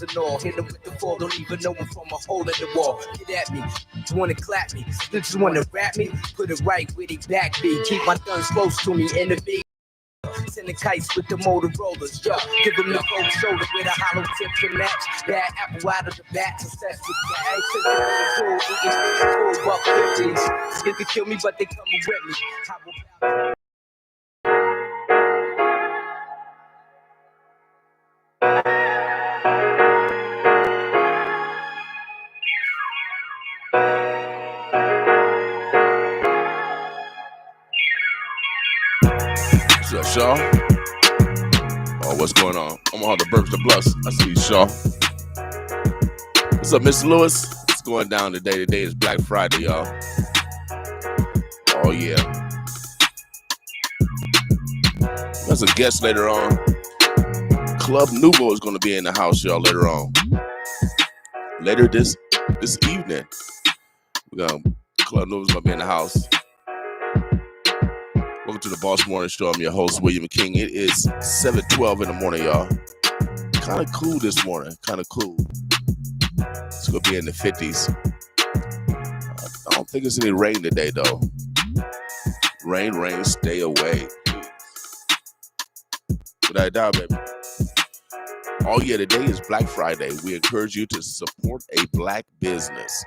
and all. Hit them with the fall, don't even know I'm from a hole in the wall. Get at me, just wanna clap me, still just wanna rap me. Put it right where they back me. Keep my guns close to me in the beat. Sending kites with the Motorola's, yo. Give them the cold shoulder with a hollow tip to match. Bad apple out of the bat, success with the action. Full buck 50s. They could kill me, but they coming with me. How about What's up, Shaw? Oh, what's going on? I'm on the Burps the Bluffs. I see you, Shaw. What's up, Mr. Lewis? What's going down today? Today is Black Friday, y'all. Oh, yeah. There's a guest later on. Club Nouveau is going to be in the house, y'all, later on. Later this evening. Club Nouveau's going to be in the house. Welcome to the Boss Morning Show. I'm your host, William King. It is 7:12 in the morning, y'all. Kind of cool this morning. Kind of cool. It's going to be in the 50s. I don't think there's any rain today, though. Rain, stay away. Without a doubt, baby. Oh, yeah, today is Black Friday. We encourage you to support a black business.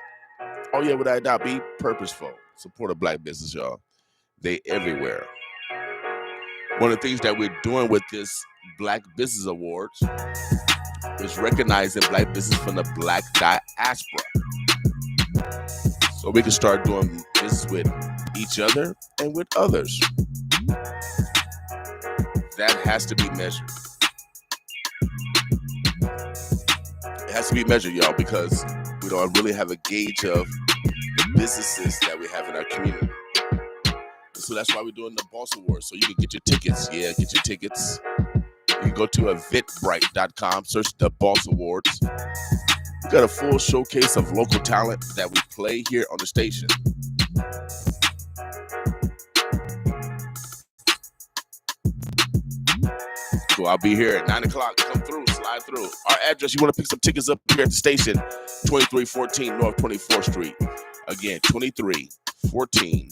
Oh, yeah, without a doubt, be purposeful. Support a black business, y'all. They everywhere. One of the things that we're doing with this Black Business Awards is recognizing black business from the black diaspora. So we can start doing business with each other and with others. That has to be measured. It has to be measured, y'all, because we don't really have a gauge of the businesses that we have in our community. So that's why we're doing the Boss Awards. So you can get your tickets. Yeah, get your tickets. You can go to eventbrite.com, search the Boss Awards. We got a full showcase of local talent that we play here on the station. So I'll be here at 9 o'clock. Come through, slide through. Our address, you want to pick some tickets up here at the station, 2314 North 24th Street. Again, 2314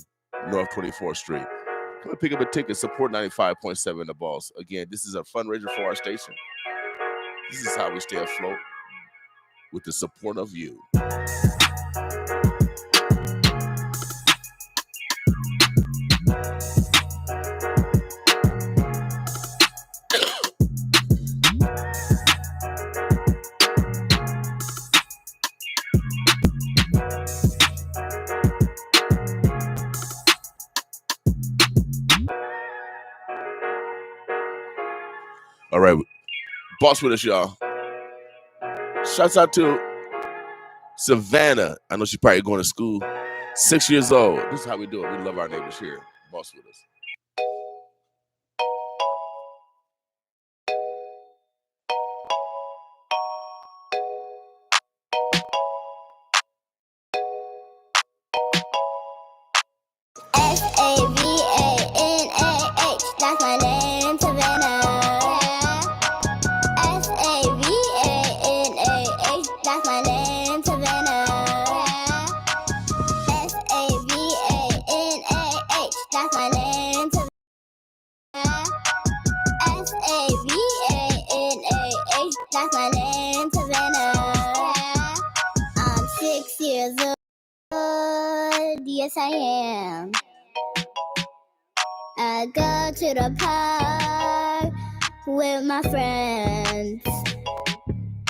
North 24th Street. Come and pick up a ticket. Support 95.7 The Boss. Again, this is a fundraiser for our station. This is how we stay afloat with the support of you. All right, Boss with us, y'all. Shouts out to Savannah. I know she's probably going to school. 6 years old. This is how we do it. We love our neighbors here. Boss with us. Savannah, that's my name, Savannah. Savannah, that's my name, Savannah. That's my name, Savannah. I'm 6 years old. Yes, I am. I go to the park with my friends.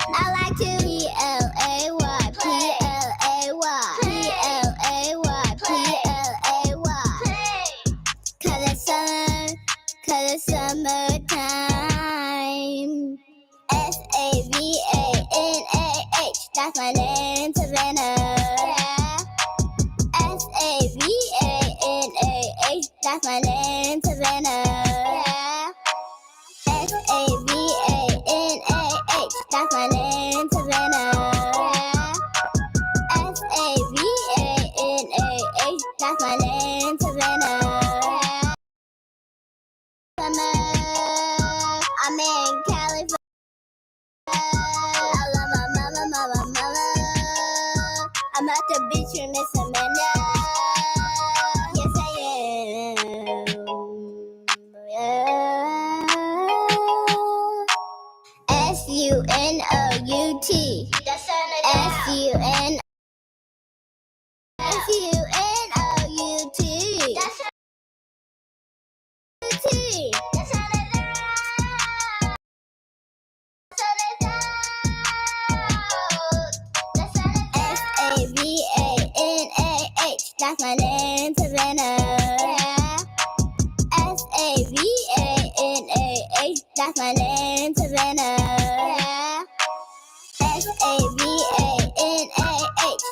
I like to P-L-A-Y, P-L-A-Y, P-L-A-Y, P-L-A-Y. 'Cause it's summertime. S-A-V-A-N-A-H, that's my name, Savannah. S-A-V-A-N-A-H, that's my name, Savannah. S-A-V-A-N-A-H, that's my name, Savannah. S-A-V-A-N-A-H, that's my name, Savannah. I'm in California. I love S-U-N-O-U-T. S-U-N. S-U-N-O-U-T. S-A-V-A-N-A-H. That's my name, Savannah. S-A-V-A-N-A-H. That's my name, Savannah. S-A-V-A-N-A-H.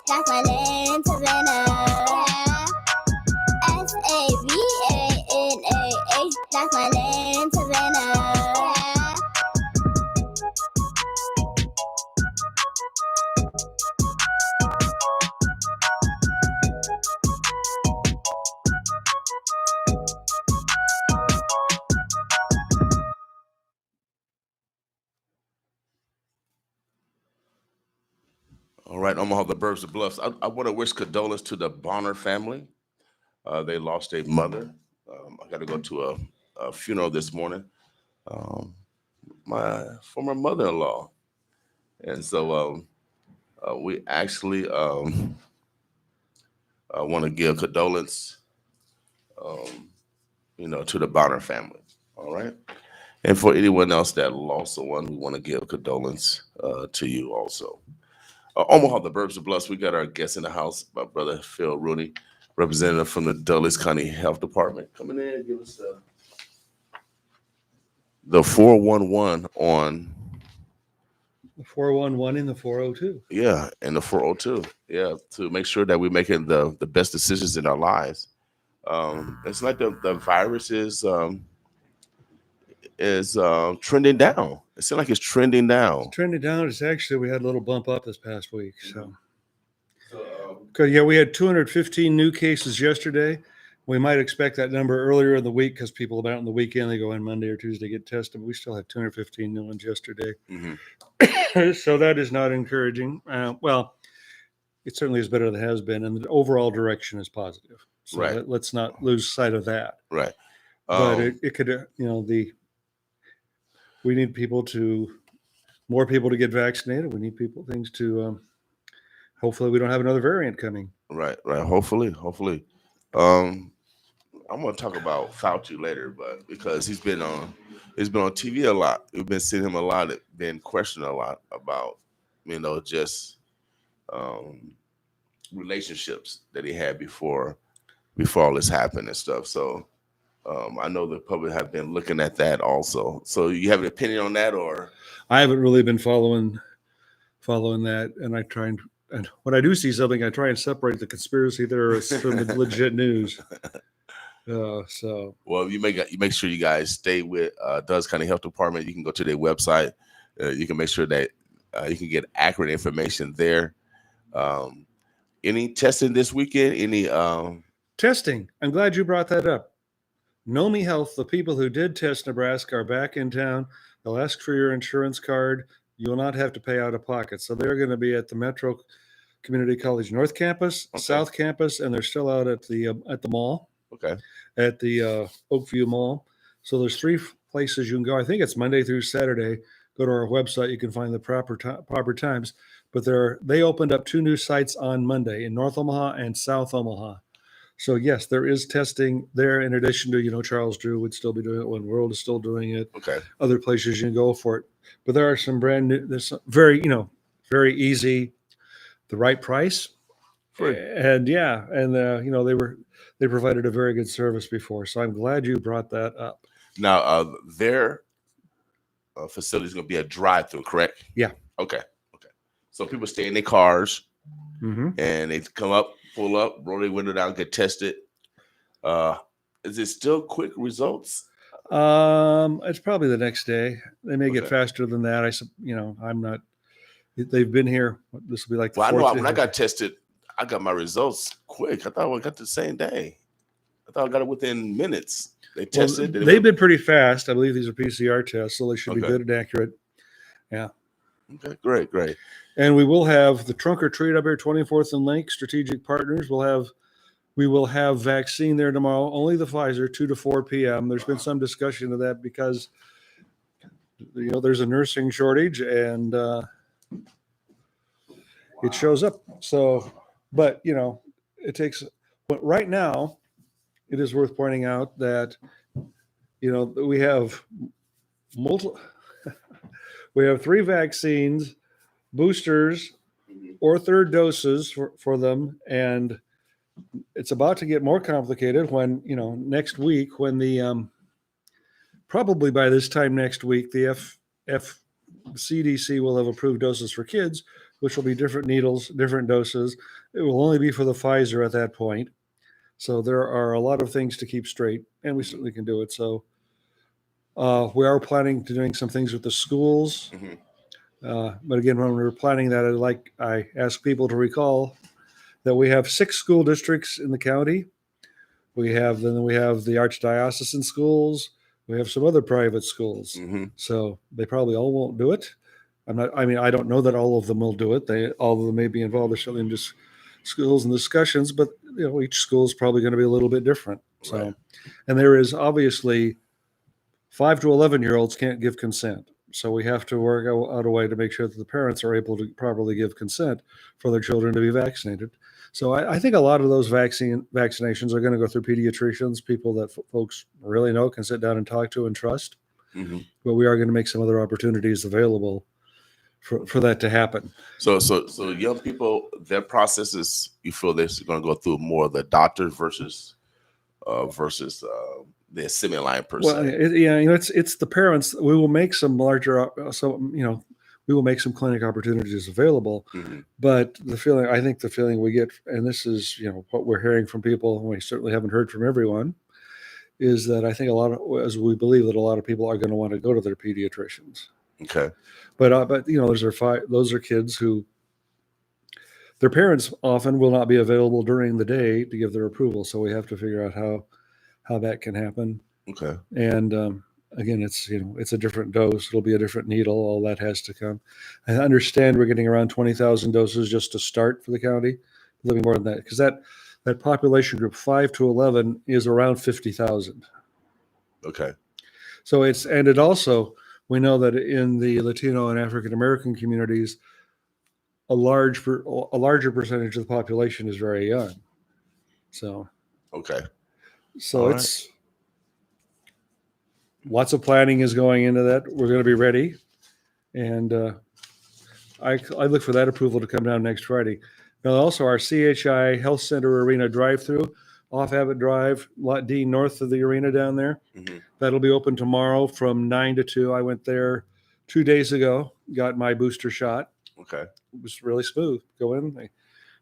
That's my name, Savannah. S-A-V-A-N-A-H. That's my name, Savannah. All right, Omaha, the Burbs, the Bluffs. I want to wish condolence to the Bonner family. They lost a mother. I got to go to a funeral this morning. My former mother-in-law, and so we actually want to give condolence, to the Bonner family. All right, and for anyone else that lost someone, we want to give condolence to you also. Omaha, the Burbs, the Bluffs. We got our guest in the house, my brother Phil Rooney, representative from the Douglas County Health Department, coming in and give us the 411 on. The 411 and the 402. Yeah, and the 402. Yeah, to make sure that we're making the best decisions in our lives. It's like the virus is trending down. It seems like it's trending down. Trending down. It's actually, we had a little bump up this past week. So, we had 215 new cases yesterday. We might expect that number earlier in the week because people about on the weekend, they go in Monday or Tuesday, get tested. But we still had 215 new ones yesterday. Mm-hmm. So that is not encouraging. Well, it certainly is better than it has been. And the overall direction is positive. So Right. let's not lose sight of that. Right. But it could, we need more people to get vaccinated. We need things to, hopefully we don't have another variant coming. Right. Hopefully. I'm going to talk about Fauci later, but because he's been on TV a lot. We've been seeing him a lot, been questioned a lot about, just relationships that he had before all this happened and stuff. So I know the public have been looking at that also. So you have an opinion on that, or? I haven't really been following that, and I try and when I do see something, I try and separate the conspiracy theorists from the legit news. Well, you make sure you guys stay with Douglas County Health Department. You can go to their website. You can make sure that you can get accurate information there. Any testing this weekend? Any testing? I'm glad you brought that up. Nomi Health, the people who did test Nebraska are back in town. They'll ask for your insurance card. You will not have to pay out of pocket. So they're going to be at the Metro Community College North Campus, Okay. South Campus, and they're still out at the mall. Okay. At the Oakview Mall. So there's 3 places you can go. I think it's Monday through Saturday. Go to our website. You can find the proper times. But they opened up 2 new sites on Monday in North Omaha and South Omaha. So yes, there is testing there. In addition to, Charles Drew would still be doing it. One World is still doing it. Okay. Other places you can go for it. But there are some brand new. There's some very easy, the right price. And they provided a very good service before. So I'm glad you brought that up. Now, their facility is going to be a drive-through, correct? Yeah. Okay. So people stay in their cars, Mm-hmm. and they come up, pull up, roll their window down, get tested. Is it still quick results? It's probably the next day. They may get faster than that. I'm not. They've been here. This will be like the Well, I fourth know day. when I got tested, I got my results quick. I thought I got the same day. I thought I got it within minutes. They tested. They've been pretty fast. I believe these are PCR tests, so they should be good and accurate. Yeah. Okay, great. And we will have the trunk or treat up here, 24th and Lake, strategic partners. We will have vaccine there tomorrow, only the Pfizer, 2 to 4 p.m. There's been some discussion of that because there's a nursing shortage, and it shows up. So, but it takes. But right now, it is worth pointing out that we have multiple. We have 3 vaccines, boosters, or third doses for them, and it's about to get more complicated when next week, when the probably by this time next week, the CDC will have approved doses for kids, which will be different needles, different doses. It will only be for the Pfizer at that point. So there are a lot of things to keep straight, and we certainly can do it. So we are planning to doing some things with the schools. Mhm. But again, when we were planning that, I asked people to recall that we have 6 school districts in the county. We have the archdiocesan schools. We have some other private schools. Mhm. So they probably all won't do it. I don't know that all of them will do it. All of them may be involved in just schools and discussions, but each school is probably going to be a little bit different. So, Right. and there is obviously 5 to 11-year-olds can't give consent. So we have to work out a way to make sure that the parents are able to properly give consent for their children to be vaccinated. So I think a lot of those vaccinations are going to go through pediatricians, people that folks really know, can sit down and talk to and trust. Mhm. But we are going to make some other opportunities available for that to happen. So young people, their process is, you feel they're going to go through more of the doctor versus the assembly line per Well, se. it's the parents. We will make some larger, we will make some clinic opportunities available. Mhm. But the feeling we get, and this is what we're hearing from people, and we certainly haven't heard from everyone, is that I think we believe that a lot of people are going to want to go to their pediatricians. Okay. But those are kids who their parents often will not be available during the day to give their approval. So we have to figure out how that can happen. Okay. And again, it's a different dose. It'll be a different needle. All that has to come. I understand we're getting around 20,000 doses just to start for the county. A little bit more than that, because that population group 5 to 11 is around 50,000. Okay. So it also, we know that in the Latino and African American communities, a larger percentage of the population is very young. So Okay. So All it's lots of planning is going into that. We're going to be ready, and I look for that approval to come down next Friday. Now, also our CHI Health Center Arena drive-through off Abbott Drive, Lot D, north of the arena down there. Mhm. That'll be open tomorrow from 9 to 2. I went there 2 days ago, got my booster shot. Okay. It was really smooth. Go in, they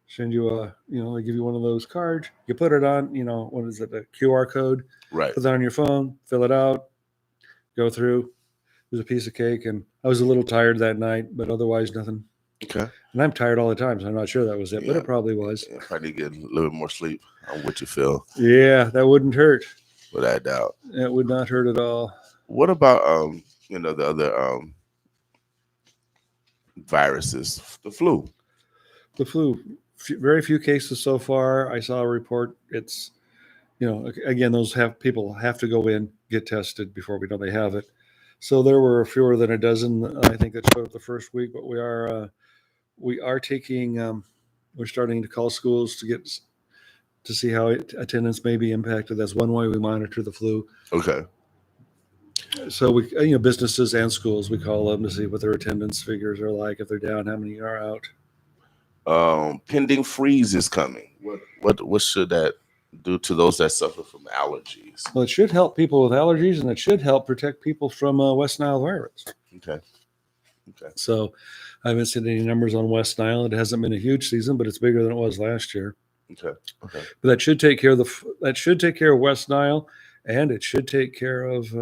send you they give you one of those cards. You put it on, what is it, a QR code? Right. Put that on your phone, fill it out, go through. It was a piece of cake, and I was a little tired that night, but otherwise nothing. Okay. And I'm tired all the time, so I'm not sure that was it, but Yeah. it probably was. Yeah, probably get a little bit more sleep on what you feel, Yeah, that wouldn't hurt. without a doubt. It would not hurt at all. What about the other viruses, the flu? The flu, very few cases so far. I saw a report. It's, again, people have to go in, get tested before we know they have it. So there were fewer than a dozen, I think, that showed up the first week. But we are taking, we're starting to call schools to see how attendance may be impacted. That's one way we monitor the flu. Okay. So we, businesses and schools, we call them to see what their attendance figures are like. If they're down, how many are out? Pending freeze is coming. What should that do to those that suffer from allergies? Well, it should help people with allergies, and it should help protect people from West Nile virus. Okay. So I haven't seen any numbers on West Nile. It hasn't been a huge season, but it's bigger than it was last year. Okay. But that should take care of West Nile, and it should take care of.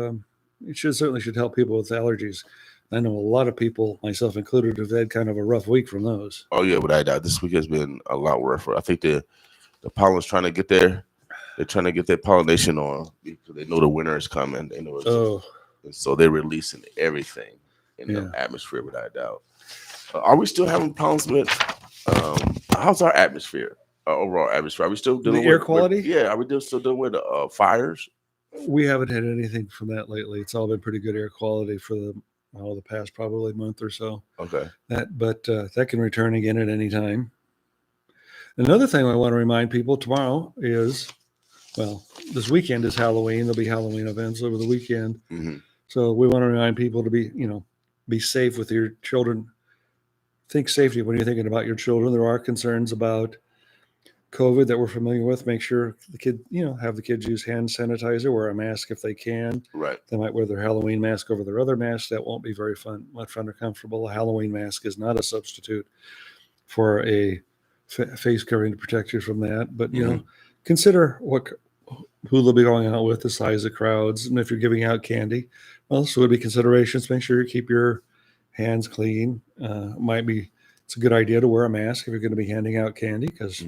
It certainly should help people with allergies. I know a lot of people, myself included, have had kind of a rough week from those. Oh yeah, without a doubt, this week has been a lot rougher. I think the pollen's trying to get there. They're trying to get their pollination on because they know the winter is coming. They know and so they're releasing everything in the atmosphere without a doubt. Are we still having problems with how's our atmosphere? Overall atmosphere? Are we still dealing with air quality? Are we still dealing with fires? We haven't had anything from that lately. It's all been pretty good air quality for the the past probably month or so. Okay. That can return again at any time. Another thing I want to remind people tomorrow is, well, this weekend is Halloween. There'll be Halloween events over the weekend. Mm-hmm. So we want to remind people to be safe with your children. Think safety when you're thinking about your children. There are concerns about COVID that we're familiar with. Make sure have the kids use hand sanitizer, wear a mask if they can. Right. They might wear their Halloween mask over their other mask. That won't be very much fun or comfortable. A Halloween mask is not a substitute for a face covering to protect you from that. But consider who they'll be going out with, the size of crowds, and if you're giving out candy, also would be considerations. Make sure you keep your hands clean. It's a good idea to wear a mask if you're going to be handing out candy, because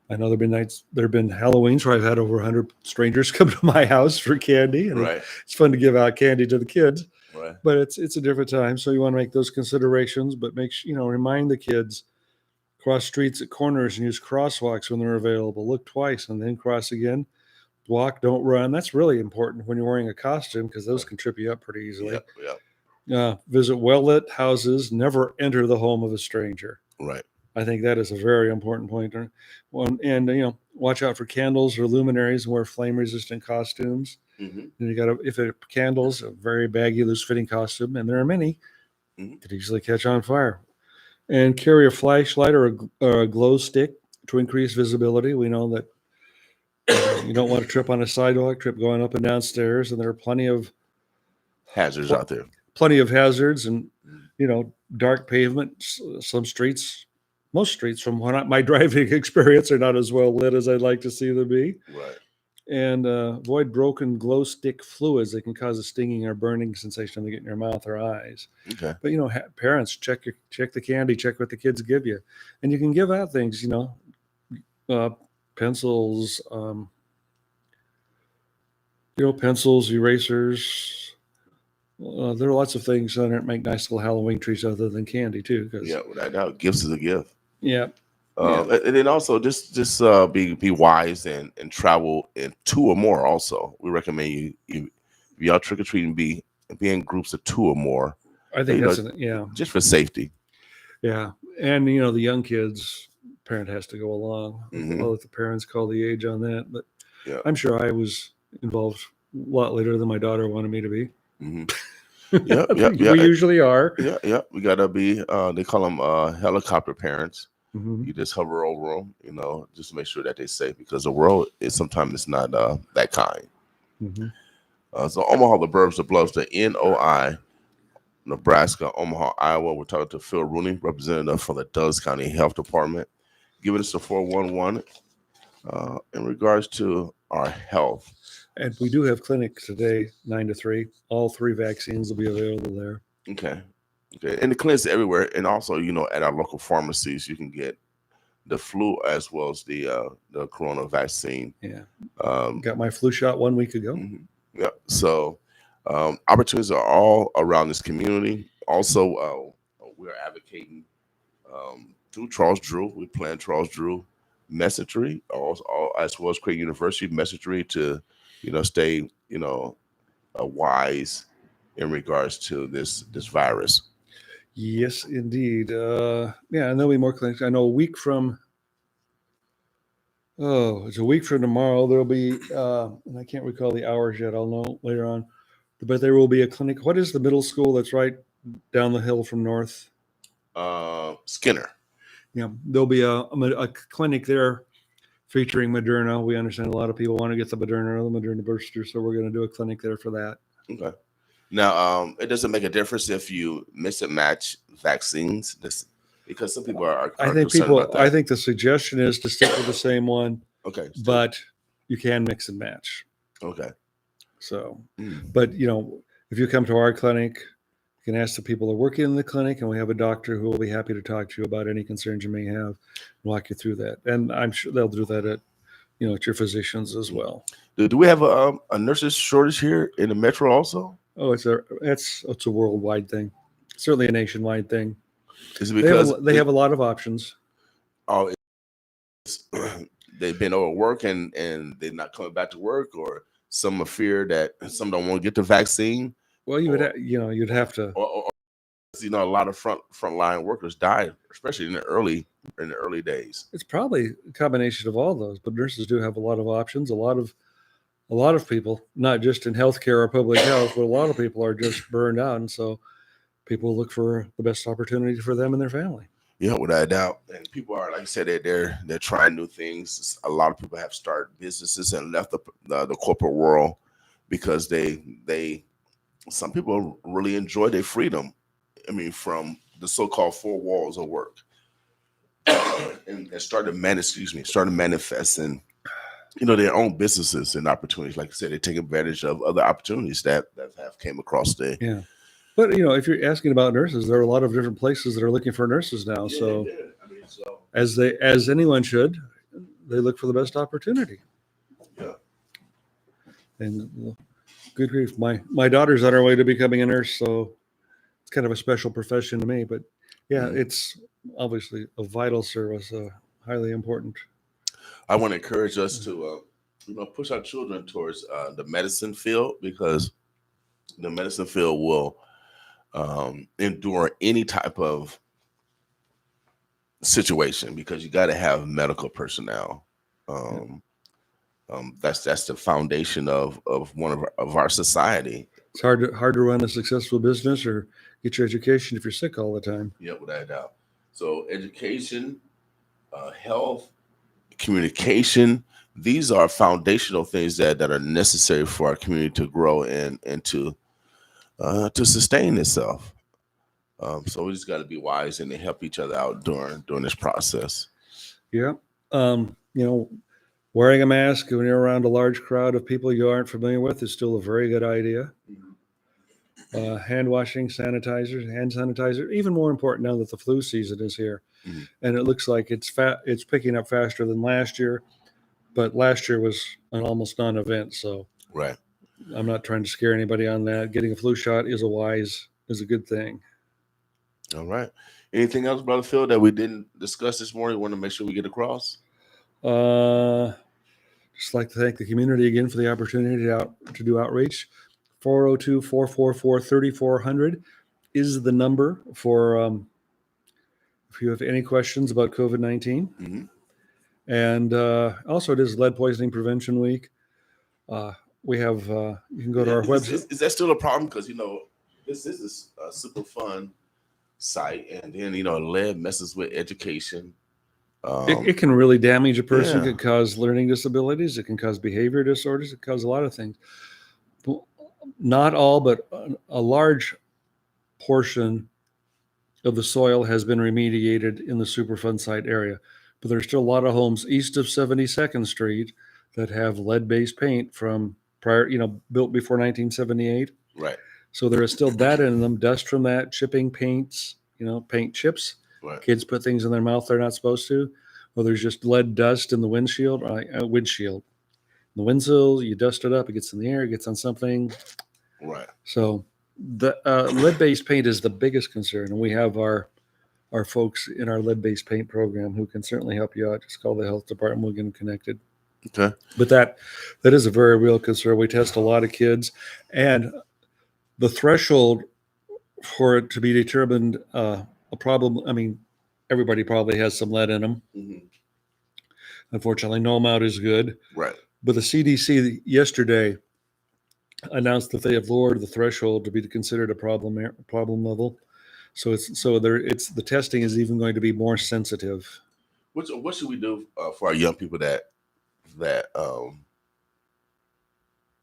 I know there have been Halloweens where I've had over 100 strangers come to my house for candy, and Right. it's fun to give out candy to the kids. Right. But it's a different time, so you want to make those considerations. But remind the kids, cross streets at corners and use crosswalks when they're available. Look twice and then cross again. Walk, don't run. That's really important when you're wearing a costume, because those can trip you up pretty easily. Yep. Visit well-lit houses. Never enter the home of a stranger. Right. I think that is a very important point. And watch out for candles or luminaries, and wear flame-resistant costumes. Mm-hmm. And if a candle's a very baggy, loose-fitting costume, and there are many, could easily catch on fire. And carry a flashlight or a glow stick to increase visibility. We know that you don't want to trip on a sidewalk, trip going up and down stairs, and there are plenty of hazards out there. Plenty of hazards, and dark pavement. Some streets, most streets, from my driving experience, are not as well lit as I'd like to see them be. Right. And avoid broken glow stick fluids that can cause a stinging or burning sensation to get in your mouth or eyes. Okay. But parents, check the candy, check what the kids give you, and you can give out things. Pencils, pencils, erasers. There are lots of things that make nice little Halloween trees other than candy too. Without doubt, gifts is a gift. Yeah. And then also just be wise and travel in 2 or more. Also, we recommend you if y'all trick or treating, be in groups of 2 or more. I think just for safety. Yeah, and the young kids, parent has to go along. I'll let the parents call the age on that, but I'm sure I was involved a lot later than my daughter wanted me to be. We usually are. Yeah. We gotta be. They call them helicopter parents. You just hover over them, just to make sure that they're safe, because the world is sometimes not that kind. So Omaha, the burbs, the bluffs, the NOI, Nebraska, Omaha, Iowa. We're talking to Phil Rooney, representative from the Douglas County Health Department, giving us a 411 in regards to our health. And we do have clinics today, 9 to 3. All 3 vaccines will be available there. Okay. And the clinics everywhere, and also at our local pharmacies, you can get the flu as well as the corona vaccine. Yeah. Got my flu shot 1 week ago. Yeah. So opportunities are all around this community. Also, we're advocating through Charles Drew. We plan Charles Drew messaging, as well as Creighton University messaging to stay wise in regards to this virus. Yes, indeed. And there'll be more clinics. I know it's a week from tomorrow. There'll be, and I can't recall the hours yet. I'll know later on. But there will be a clinic. What is the middle school that's right down the hill from North? Skinner. Yeah, there'll be a clinic there featuring Moderna. We understand a lot of people want to get the Moderna booster, so we're going to do a clinic there for that. Okay. Now, it doesn't make a difference if you miss and match vaccines, because some people are I think the suggestion is to stick with the same one. Okay. But you can mix and match. Okay. So, but if you come to our clinic, you can ask the people that are working in the clinic, and we have a doctor who will be happy to talk to you about any concerns you may have, walk you through that. And I'm sure they'll do that at your physicians as well. Do we have a nurses shortage here in the metro also? Oh, it's a worldwide thing. Certainly a nationwide thing. Is it because they have a lot of options? Oh, they've been overworked and they're not coming back to work, or some are fear that some don't want to get the vaccine Well, you would, you'd have to. Or a lot of frontline workers died, especially in the early days. It's probably a combination of all those, but nurses do have a lot of options. A lot of people, not just in healthcare or public health, but a lot of people are just burned out, and so people look for the best opportunity for them and their family. Yeah, without a doubt. And people are, like I said, they're trying new things. A lot of people have started businesses and left the corporate world because some people really enjoy their freedom. I mean, from the so-called four walls of work, and started manifesting, their own businesses and opportunities. Like I said, they take advantage of other opportunities that have came across there. Yeah. But if you're asking about nurses, there are a lot of different places that are looking for nurses now. Yeah, so, I mean, so as anyone should, they look for the best opportunity. yeah. And good grief, my daughter's on her way to becoming a nurse, so it's kind of a special profession to me. But yeah, it's obviously a vital service, highly important. I want to encourage us to, push our children towards the medicine field, because the medicine field will endure any type of situation, because you got to have medical personnel. That's the foundation of our society. It's hard to run a successful business or get your education if you're sick all the time. Yeah, without a doubt. So education, health, communication, these are foundational things that are necessary for our community to grow and to sustain itself. So we just got to be wise and to help each other out during this process. Yeah. Wearing a mask when you're around a large crowd of people you aren't familiar with is still a very good idea. Hand washing, hand sanitizer, even more important now that the flu season is here. Mm-hmm. And it looks like it's picking up faster than last year, but last year was an almost non-event. So right. I'm not trying to scare anybody on that. Getting a flu shot is a good thing. All right. Anything else, Brother Phil, that we didn't discuss this morning? Want to make sure we get across? Just like to thank the community again for the opportunity to do outreach. 402-444-3400 is the number for if you have any questions about COVID-19. Mm-hmm. And also it is Lead Poisoning Prevention Week. We have, you can go to our website. Is that still a problem? Because, this is a super fun site, and then, lead messes with education. It can really damage a person. It can cause learning disabilities. It can cause behavior disorders. It can cause a lot of things. Not all, but a large portion of the soil has been remediated in the Superfund site area. But there's still a lot of homes east of 72nd Street that have lead-based paint from prior, built before 1978. Right. So there is still that in them, dust from that, chipping paints, paint chips. Right. Kids put things in their mouth they're not supposed to. Or there's just lead dust in the windshield. The windsill, you dust it up, it gets in the air, it gets on something. Right. So the lead-based paint is the biggest concern, and we have our folks in our lead-based paint program who can certainly help you out. Just call the health department, we'll get them connected. Okay. But that is a very real concern. We test a lot of kids, and the threshold for it to be determined a problem, I mean, everybody probably has some lead in them. Mm-hmm. Unfortunately, no amount is good. Right. But the CDC yesterday announced that they have lowered the threshold to be considered a problem level. So the testing is even going to be more sensitive. What should we do for our young people that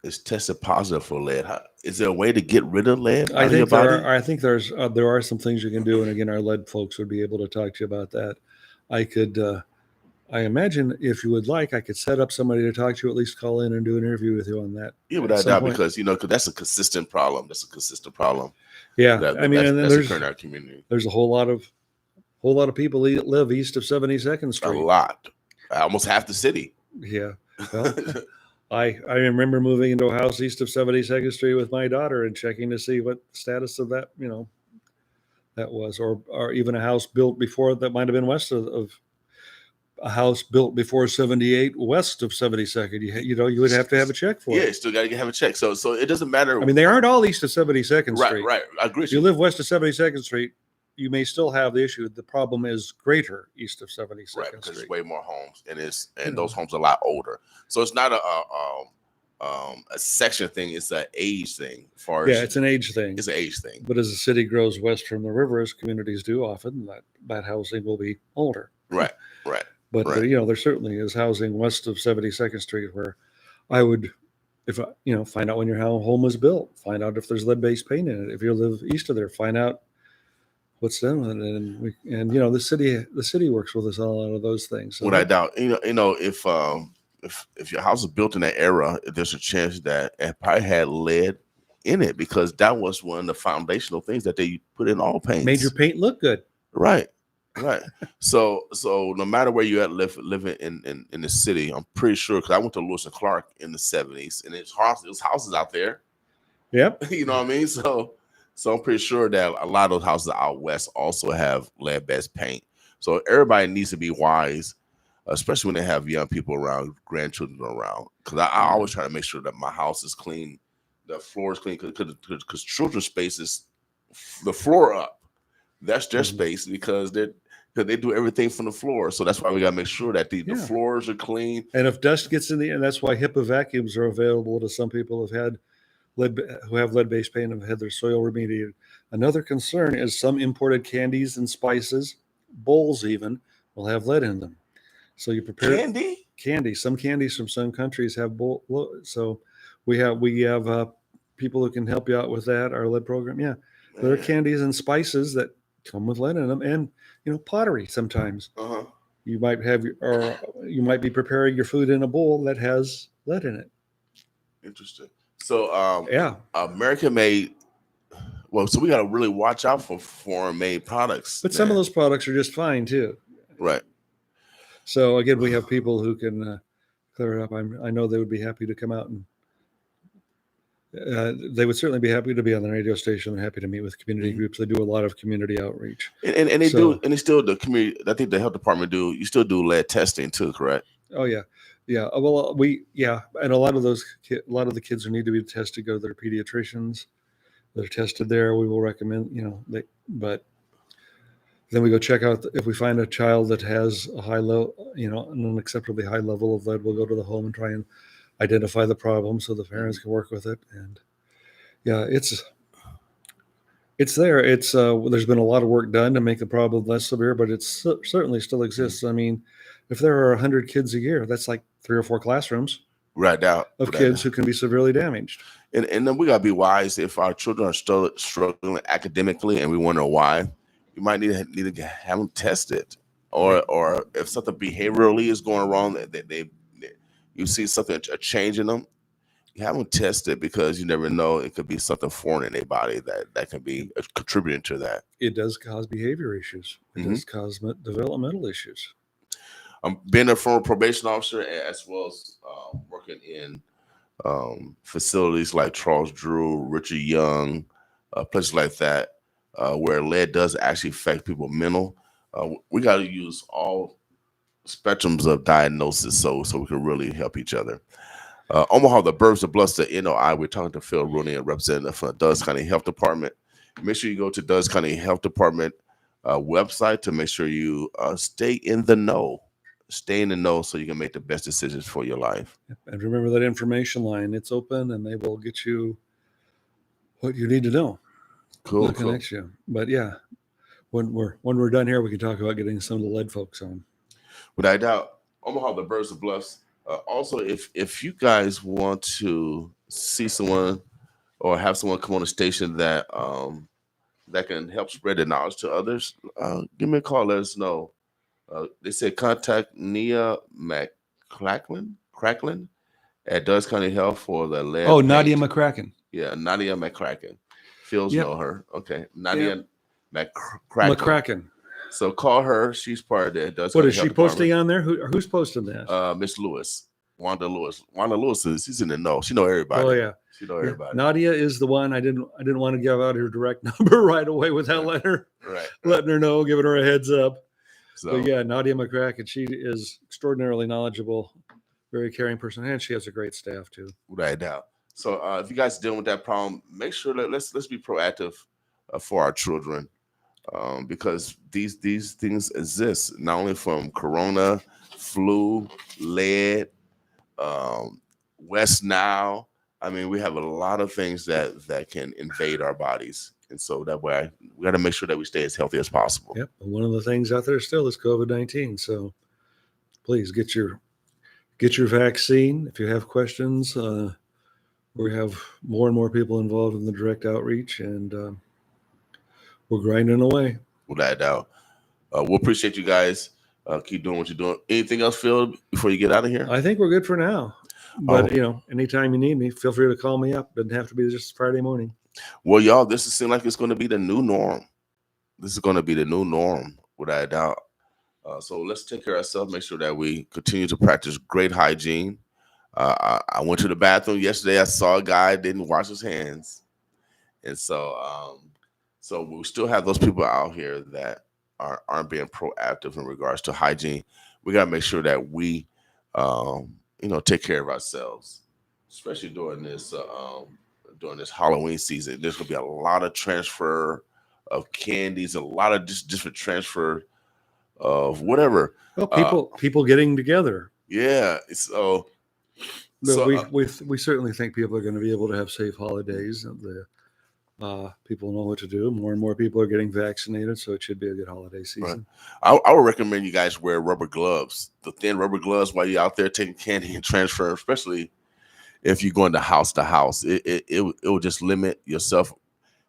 is tested positive for lead? Is there a way to get rid of lead out of your body? I think there are some things you can do, and again, our lead folks would be able to talk to you about that. I imagine if you would like, I could set up somebody to talk to you, at least call in and do an interview with you on that. Yeah, without doubt, because because that's a consistent problem. Yeah, that's occurring in our community. There's a whole lot of people that live east of 72nd Street. A lot, almost half the city. Yeah. Well, I remember moving into a house east of 72nd Street with my daughter and checking to see what the status of that, that was, or even a house built before that might have been west of a house built before 78 west of 72nd, you would have to have a check for Yeah, it. you still got to have a check. So it doesn't matter. I mean, they aren't all east of 72nd right, Street. right. I agree with If you you. live west of 72nd Street, you may still have the issue. The problem is greater east of 72nd Right, because Street. there's way more homes, and Yeah. those homes are a lot older. So it's not a section thing; it's an age thing. As far as It's an age thing. it's an age thing. But as the city grows west from the river, as communities do often, that housing will be older. Right, right. But Right. there certainly is housing west of 72nd Street where I would, if find out when your home was built, find out if there's lead-based paint in it. If you live east of there, find out what's done with it. And the city works with us on a lot of those things. So Without doubt, if your house is built in that era, there's a chance that it probably had lead in it because that was one of the foundational things that they put in all paints. made your paint look good. Right. So no matter where you at living in the city, I'm pretty sure because I went to Lewis and Clark in the 70s and there's houses out there. Yep. You know what I mean? So I'm pretty sure that a lot of those houses out west also have lead-based paint. So everybody needs to be wise, especially when they have young people around, grandchildren around. Because I always try to make sure that my house is clean, the floor is clean, because children's space is the floor up. That's their space because they do everything from the floor. So that's why we got to make sure that the floors are clean. And if dust gets in and that's why HIPAA vacuums are available to some people who have lead-based paint and have had their soil remediated. Another concern is some imported candies and spices, bowls even, will have lead in them. So you prepare candy. Some candies from some countries have so we have people who can help you out with that. Our lead program, there are candies and spices that come with lead in them, and pottery sometimes. You might be preparing your food in a bowl that has lead in it. Interesting. So American made. Well, so we got to really watch out for foreign made products. But some of those products are just fine too. Right. So again, we have people who can clear it up. I know they would be happy to come out and they would certainly be happy to be on the radio station and happy to meet with community groups. They do a lot of community outreach. And they do, and they still the community. I think the health department do. You still do lead testing too, correct? Oh yeah. Well, and a lot of the kids who need to be tested go to their pediatricians. They're tested there. We will recommend, but then we go check out if we find a child that has a high level, an unacceptably high level of lead. We'll go to the home and try and identify the problem so the parents can work with it. And it's there. It's there's been a lot of work done to make the problem less severe, but it certainly still exists. I mean, if there are 100 kids a year, that's like 3 or 4 classrooms of kids who can be severely damaged. And then we gotta be wise. If our children are still struggling academically and we wonder why, you might need to have them tested, or if something behaviorally is going wrong, that you see something, a change in them, you have them tested because you never know. It could be something foreign in their body that can be contributing to that. It does cause behavior issues. It does cause developmental issues. Being a former probation officer as well as working in facilities like Charles Drew, Richard Young, places like that, where lead does actually affect people mental. We got to use all spectrums of diagnosis so we can really help each other. Omaha, the Burbs, the Bluffs, the NOI. We're talking to Phil Rooney, a representative from the Dutchess County Health Department. Make sure you go to Dutchess County Health Department website to make sure you stay in the know. Stay in the know so you can make the best decisions for your life. And remember that information line. It's open and they will get you what you need to know. Cool. Connect you. But when we're done here, we can talk about getting some of the lead folks on. Without doubt, Omaha, the Birds of Bluffs. Also, if you guys want to see someone or have someone come on the station that can help spread the knowledge to others, give me a call. Let us know. They said contact Nia McCracklin at Dutchess County Health for the lead. Oh, Nadia McCracken. Yeah, Nadia McCracken. Phil's know her. Okay, Nadia McCracken. So call her. She's part of that. What is she posting on there? Who's posting that? Miss Lewis, Wanda Lewis. Wanda Lewis she's in the know. She know everybody. Oh yeah, she know everybody. Nadia is the one. I didn't want to give out her direct number right away without letting her know, giving her a heads up. So But yeah, Nadia McCracken, she is extraordinarily knowledgeable, very caring person, and she has a great staff too. right now. So if you guys dealing with that problem, make sure that let's be proactive for our children, because these things exist not only from corona, flu, lead, West Nile. I mean, we have a lot of things that can invade our bodies, and so that way we got to make sure that we stay as healthy as possible. Yep. And one of the things out there still is COVID-19. So please get your vaccine. If you have questions, we have more and more people involved in the direct outreach, and we're grinding away. Without a doubt. We'll appreciate you guys. Keep doing what you're doing. Anything else, Phil, before you get out of here? I think we're good for now. But anytime you need me, feel free to call me up. Doesn't have to be just Friday morning. Well, y'all, this seems like it's going to be the new norm. This is going to be the new norm, without a doubt. So let's take care of ourselves. Make sure that we continue to practice great hygiene. I went to the bathroom yesterday. I saw a guy didn't wash his hands, and so we still have those people out here that aren't being proactive in regards to hygiene. We got to make sure that we, take care of ourselves, especially during this Halloween season. There's gonna be a lot of transfer of candies, a lot of just different transfer of whatever. Well, people getting together. Yeah. We certainly think people are going to be able to have safe holidays. People know what to do. More and more people are getting vaccinated, so it should be a good holiday season. Right. I would recommend you guys wear rubber gloves, the thin rubber gloves, while you're out there taking candy and transfer, especially if you're going to house. It will just limit yourself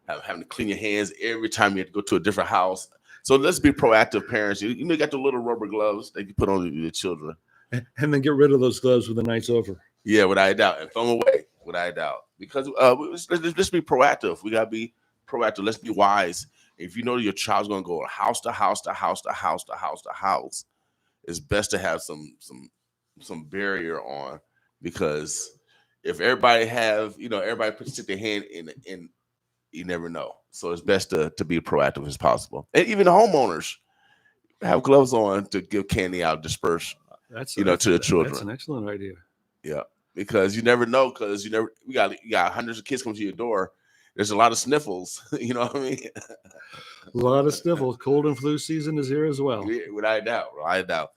having to clean your hands every time you have to go to a different house. So let's be proactive parents. You got the little rubber gloves that you put on your children. And then get rid of those gloves when the night's over. Yeah, without a doubt. And throw them away, without a doubt. Because let's be proactive. We got to be proactive. Let's be wise. If you know your child's going to go house to house to house to house to house to house, it's best to have some barrier on, because if everybody stick their hand in, you never know. So it's best to be proactive as possible. And even the homeowners have gloves on to give candy out, disperse, to the children. That's an excellent idea. Yeah, because you never know. Because you got hundreds of kids coming to your door. There's a lot of sniffles. You know what I mean? A lot of sniffles. Cold and flu season is here as well. Yeah, without a doubt.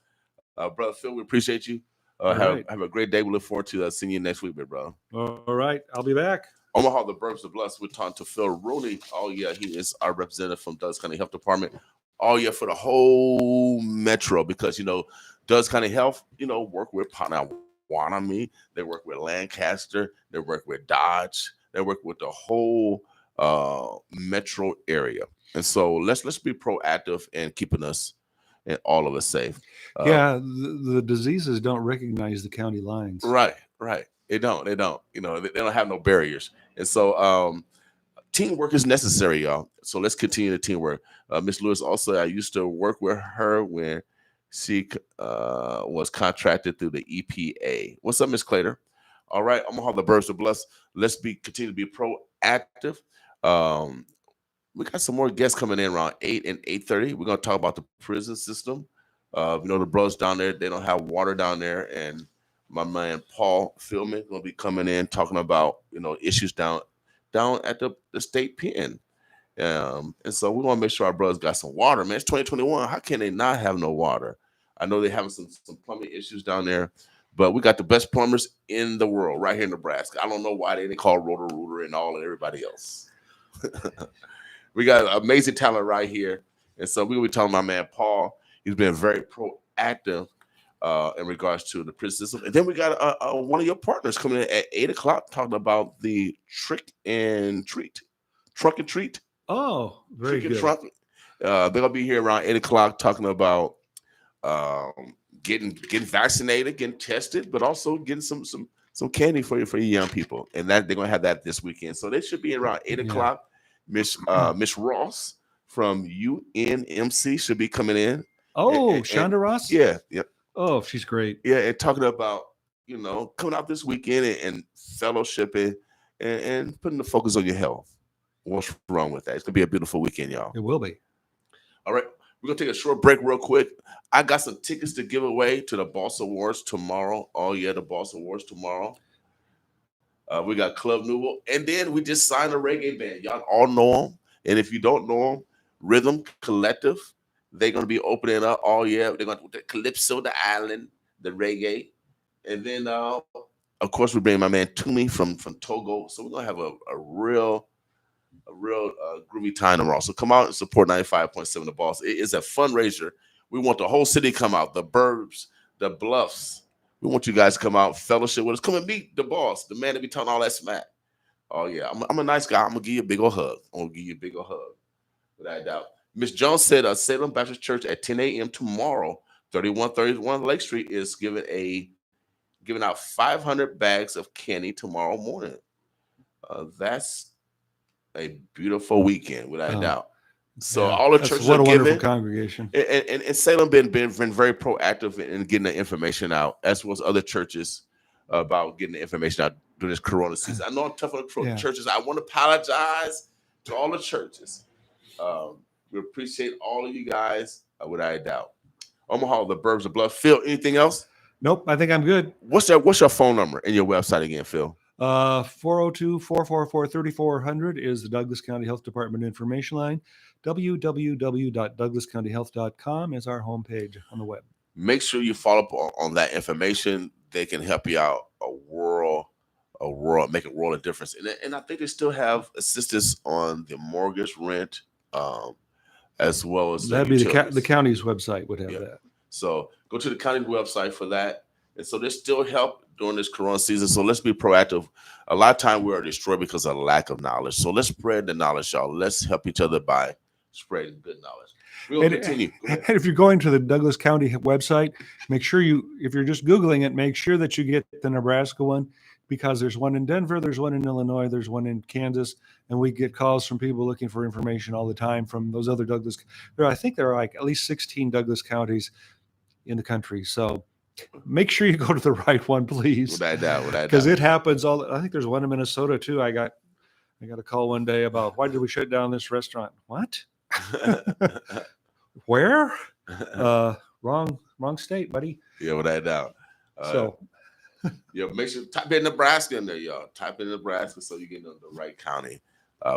Brother Phil, we appreciate you. Have a great day. We look forward to seeing you next week, bro. All right, I'll be back. Omaha, the Burbs of Bless. We're talking to Phil Rooney. Oh yeah, he is our representative from Douglas County Health Department. Oh yeah, for the whole metro, because Douglas County Health, work with Potawatomi, they work with Lancaster, they work with Dodge, they work with the whole metro area. And so let's be proactive in keeping us and all of us safe. The diseases don't recognize the county lines. Right. They don't. They don't have no barriers. And so teamwork is necessary, y'all. So let's continue the teamwork. Miss Lewis, also, I used to work with her when she was contracted through the EPA. What's up, Miss Clater? All right, Omaha, the Burbs of Bless. Let's continue to be proactive. We got some more guests coming in around 8 and 8:30. We're going to talk about the prison system. The bros down there, they don't have water down there. And my man, Paul Feilman, going to be coming in talking about, issues down at the state pen. And so we want to make sure our brothers got some water, man. It's 2021. How can they not have no water? I know they're having some plumbing issues down there, but we got the best plumbers in the world right here in Nebraska. I don't know why they didn't call Roto-Rooter and all and everybody else. We got amazing talent right here. And so we will be telling my man, Paul, he's been very proactive in regards to the prison system. And then we got one of your partners coming in at 8 o'clock talking about the trunk and treat. Oh, very good. They're gonna be here around 8 o'clock talking about getting vaccinated, getting tested, but also getting some candy for your young people. And that they're gonna have that this weekend. So they should be around 8 o'clock. Miss Ross from UNMC should be coming in. Oh, Shanda Ross? Yeah. Oh, she's great. Yeah, and talking about, coming out this weekend and fellowshipping and putting the focus on your health. What's wrong with that? It's going to be a beautiful weekend, y'all. It will be. All right. We're going to take a short break real quick. I got some tickets to give away to the Boss Awards tomorrow. Oh, yeah, the Boss Awards tomorrow. We got Club Nouveau. And then we just signed a reggae band. Y'all all know them. And if you don't know them, Rhythm Collective. They're going to be opening up. Oh, yeah. They're going to do the Calypso, the island, the reggae. And then, of course, we bring my man Toomey from Togo. So we're going to have a real groovy time tomorrow. So come out and support 95.7 The Boss. It is a fundraiser. We want the whole city to come out, the burbs, the bluffs. We want you guys to come out, fellowship with us. Come and meet the boss, the man that be talking all that smack. Oh, yeah. I'm a nice guy. I'm going to give you a big old hug. Without a doubt. Miss Jones said Salem Baptist Church at 10 a.m. tomorrow, 3131 Lake Street, is giving out 500 bags of candy tomorrow morning. That's a beautiful weekend, without a doubt. So all the churches what a are wonderful giving. Congregation. And Salem been very proactive in getting the information out, as well as other churches about getting the information out during this Corona season. I know I'm tough on the churches. I want to apologize to all the churches. We appreciate all of you guys, without a doubt. Omaha, the Burbs of Bluff. Phil, anything else? Nope, I think I'm good. What's your phone number and your website again, Phil? 402-444-3400 is the Douglas County Health Department information line. www.douglascountyhealth.com is our homepage on the web. Make sure you follow up on that information. They can help you out make a world of difference. And I think they still have assistance on the mortgage, rent, as well as that'd be the county's website would have that. So go to the county website for that. And so there's still help during this Corona season. So let's be proactive. A lot of time we are destroyed because of lack of knowledge. So let's spread the knowledge, y'all. Let's help each other by spreading good knowledge. We'll continue. And if you're going to the Douglas County website, make sure if you're just Googling it, make sure that you get the Nebraska one, because there's one in Denver, there's one in Illinois, there's one in Kansas, and we get calls from people looking for information all the time from those other Douglas. I think there are like at least 16 Douglas counties in the country. So make sure you go to the right one, please. Without doubt. Because it happens I think there's one in Minnesota too. I got a call one day about, why did we shut down this restaurant? What? Where? Wrong state, buddy. Yeah, without doubt. Make sure type in Nebraska in there, y'all. Type in Nebraska so you get into the right county,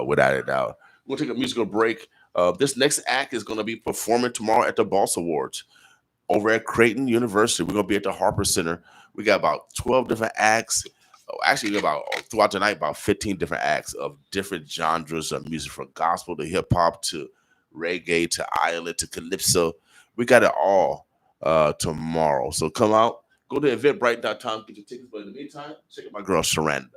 without a doubt. We'll take a musical break. This next act is going to be performing tomorrow at the Boss Awards over at Creighton University. We're going to be at the Harper Center. We got about 12 different acts. Actually, throughout the night, about 15 different acts of different genres of music, from gospel to hip hop to reggae to island to calypso. We got it all tomorrow. So come out. Go to eventbrite.com, get your tickets. But in the meantime, check out my girl, Shanda.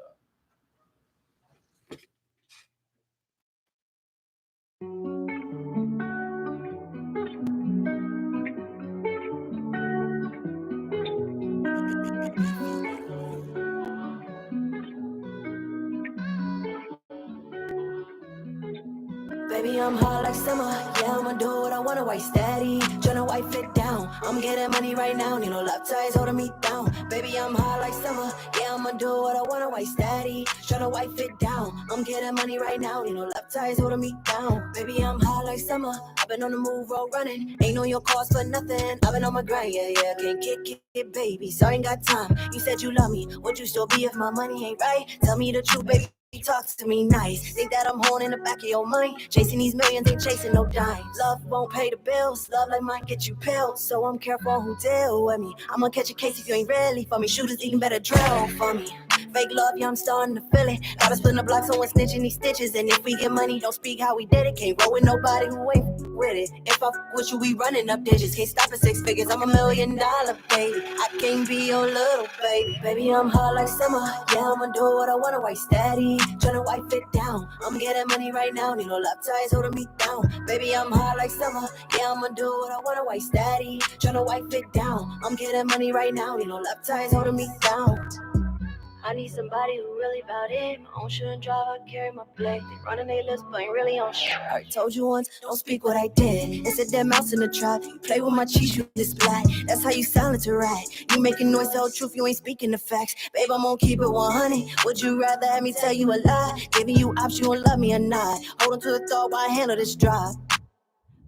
Baby, I'm hot like summer. Yeah, I'ma do what I wanna, white steady. Tryna wipe it down. I'm getting money right now. Need no lap ties holding me down. Baby, I'm hot like summer. Yeah, I'ma do what I wanna, white steady. Tryna wipe it down. I'm getting money right now. Need no lap ties holding me down. Baby, I'm hot like summer. I've been on the move, road running. Ain't on your cars for nothing. I've been on my grind, yeah. Can't kick it, baby. Sorry, ain't got time. You said you love me. Would you still be if my money ain't right? Tell me the truth, baby. Talk to me nice. Think that I'm holding the back of your mind. Chasing these millions, ain't chasing no dimes. Love won't pay the bills. Love like mine get you pills. So I'm careful who deal with me. I'ma catch a case if you ain't really for me. Shooters even better drill for me. Fake love, yeah, I'm starting to feel it. Gotta split the block, someone snitching these stitches. And if we get money, don't speak how we did it. Can't roll with nobody who ain't with it. If I with you, we running up digits. Can't stop at 6 figures. I'm $1 million, baby. I can't be your little baby. Baby, I'm hot like summer. Yeah, I'ma do what I wanna, white steady. Tryna wipe it down. I'm getting money right now. Need no lap ties holding me down. Baby, I'm hot like summer. Yeah, I'ma do what I wanna, white steady. Tryna wipe it down. I'm getting money right now. Need no lap ties holding me down. I need somebody who really about it. My own shouldn't drive, I carry my blade. They running their lips, but ain't really on shit. I told you once, don't speak what I did. It's a dead mouse in the trap. You play with my cheese, you display. That's how you silence a rat. You making noise, tell truth, you ain't speaking the facts. Babe, I'm gonna keep it 100. Would you rather have me tell you a lie? Giving you options, you won't love me or not. Hold on to the thought while I handle this drive.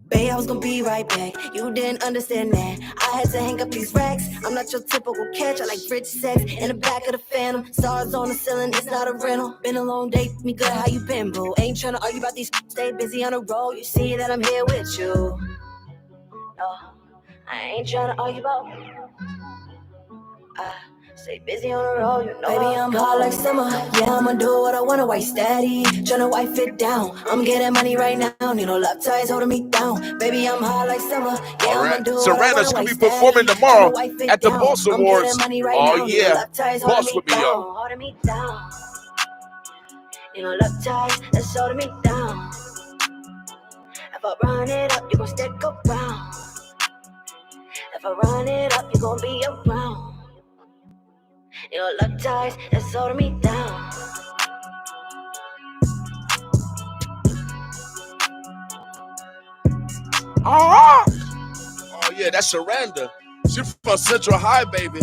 Babe, I was gonna be right back. You didn't understand that. I had to hang up these racks. I'm not your typical catch. I like rich sex in the back of the Phantom. Stars on the ceiling, it's not a rental. Been a long day, me good, how you been, boo? Ain't tryna argue about these. Stay busy on the road. You see that I'm here with you. No, I ain't tryna argue about. Stay busy on the road, you know. Baby, I'm hot like summer. Yeah, I'ma do what I wanna, white steady. Tryna wipe it down. I'm getting money right now. Need no love ties holding me down. Baby, I'm hot like summer. Yeah, All right. I'ma do Savannah's gonna be performing tomorrow at the Boss Awards. Oh yeah, Boss with me, y'all. Holding me down. You know, love ties that's holding me down. If I run it up, you gon' stick around. If I run it up, you gon' be around. Your love ties that's holding me down. Oh yeah, that's Shanda. She's from Central High, baby.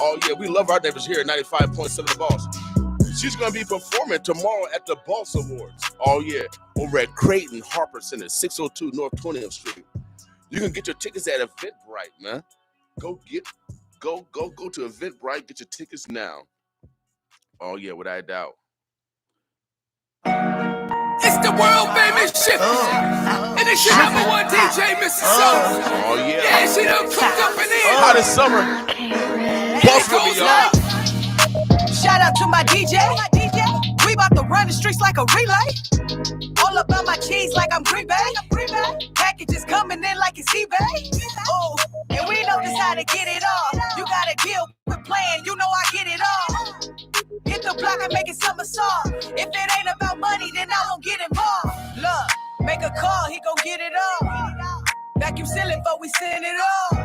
Oh yeah, we love our neighbors here at 95.7 The Boss. She's gonna be performing tomorrow at the Boss Awards. Oh yeah, over at Creighton Harper Center, 602 North 20th Street. You can get your tickets at Eventbrite, man. Go to Eventbrite, get your tickets now. Oh yeah, without a doubt. It's the world famous ship. And it's your number one DJ, Mr. Soul. Oh yeah. Yeah, she done cooked up in here. Hottest summer. Boss with me, y'all. Shout out to my DJ. We about to run the streets like a relay. All about my cheese like I'm Green Bay. Packages coming in like it's eBay. Oh, and we know just how to get it all. You gotta deal with playing, you know I get it all. Hit the block and make it somersault. If it ain't about money, then I won't get involved. Look, make a call, he gon' get it all. Vacuum sealing, but we send it all.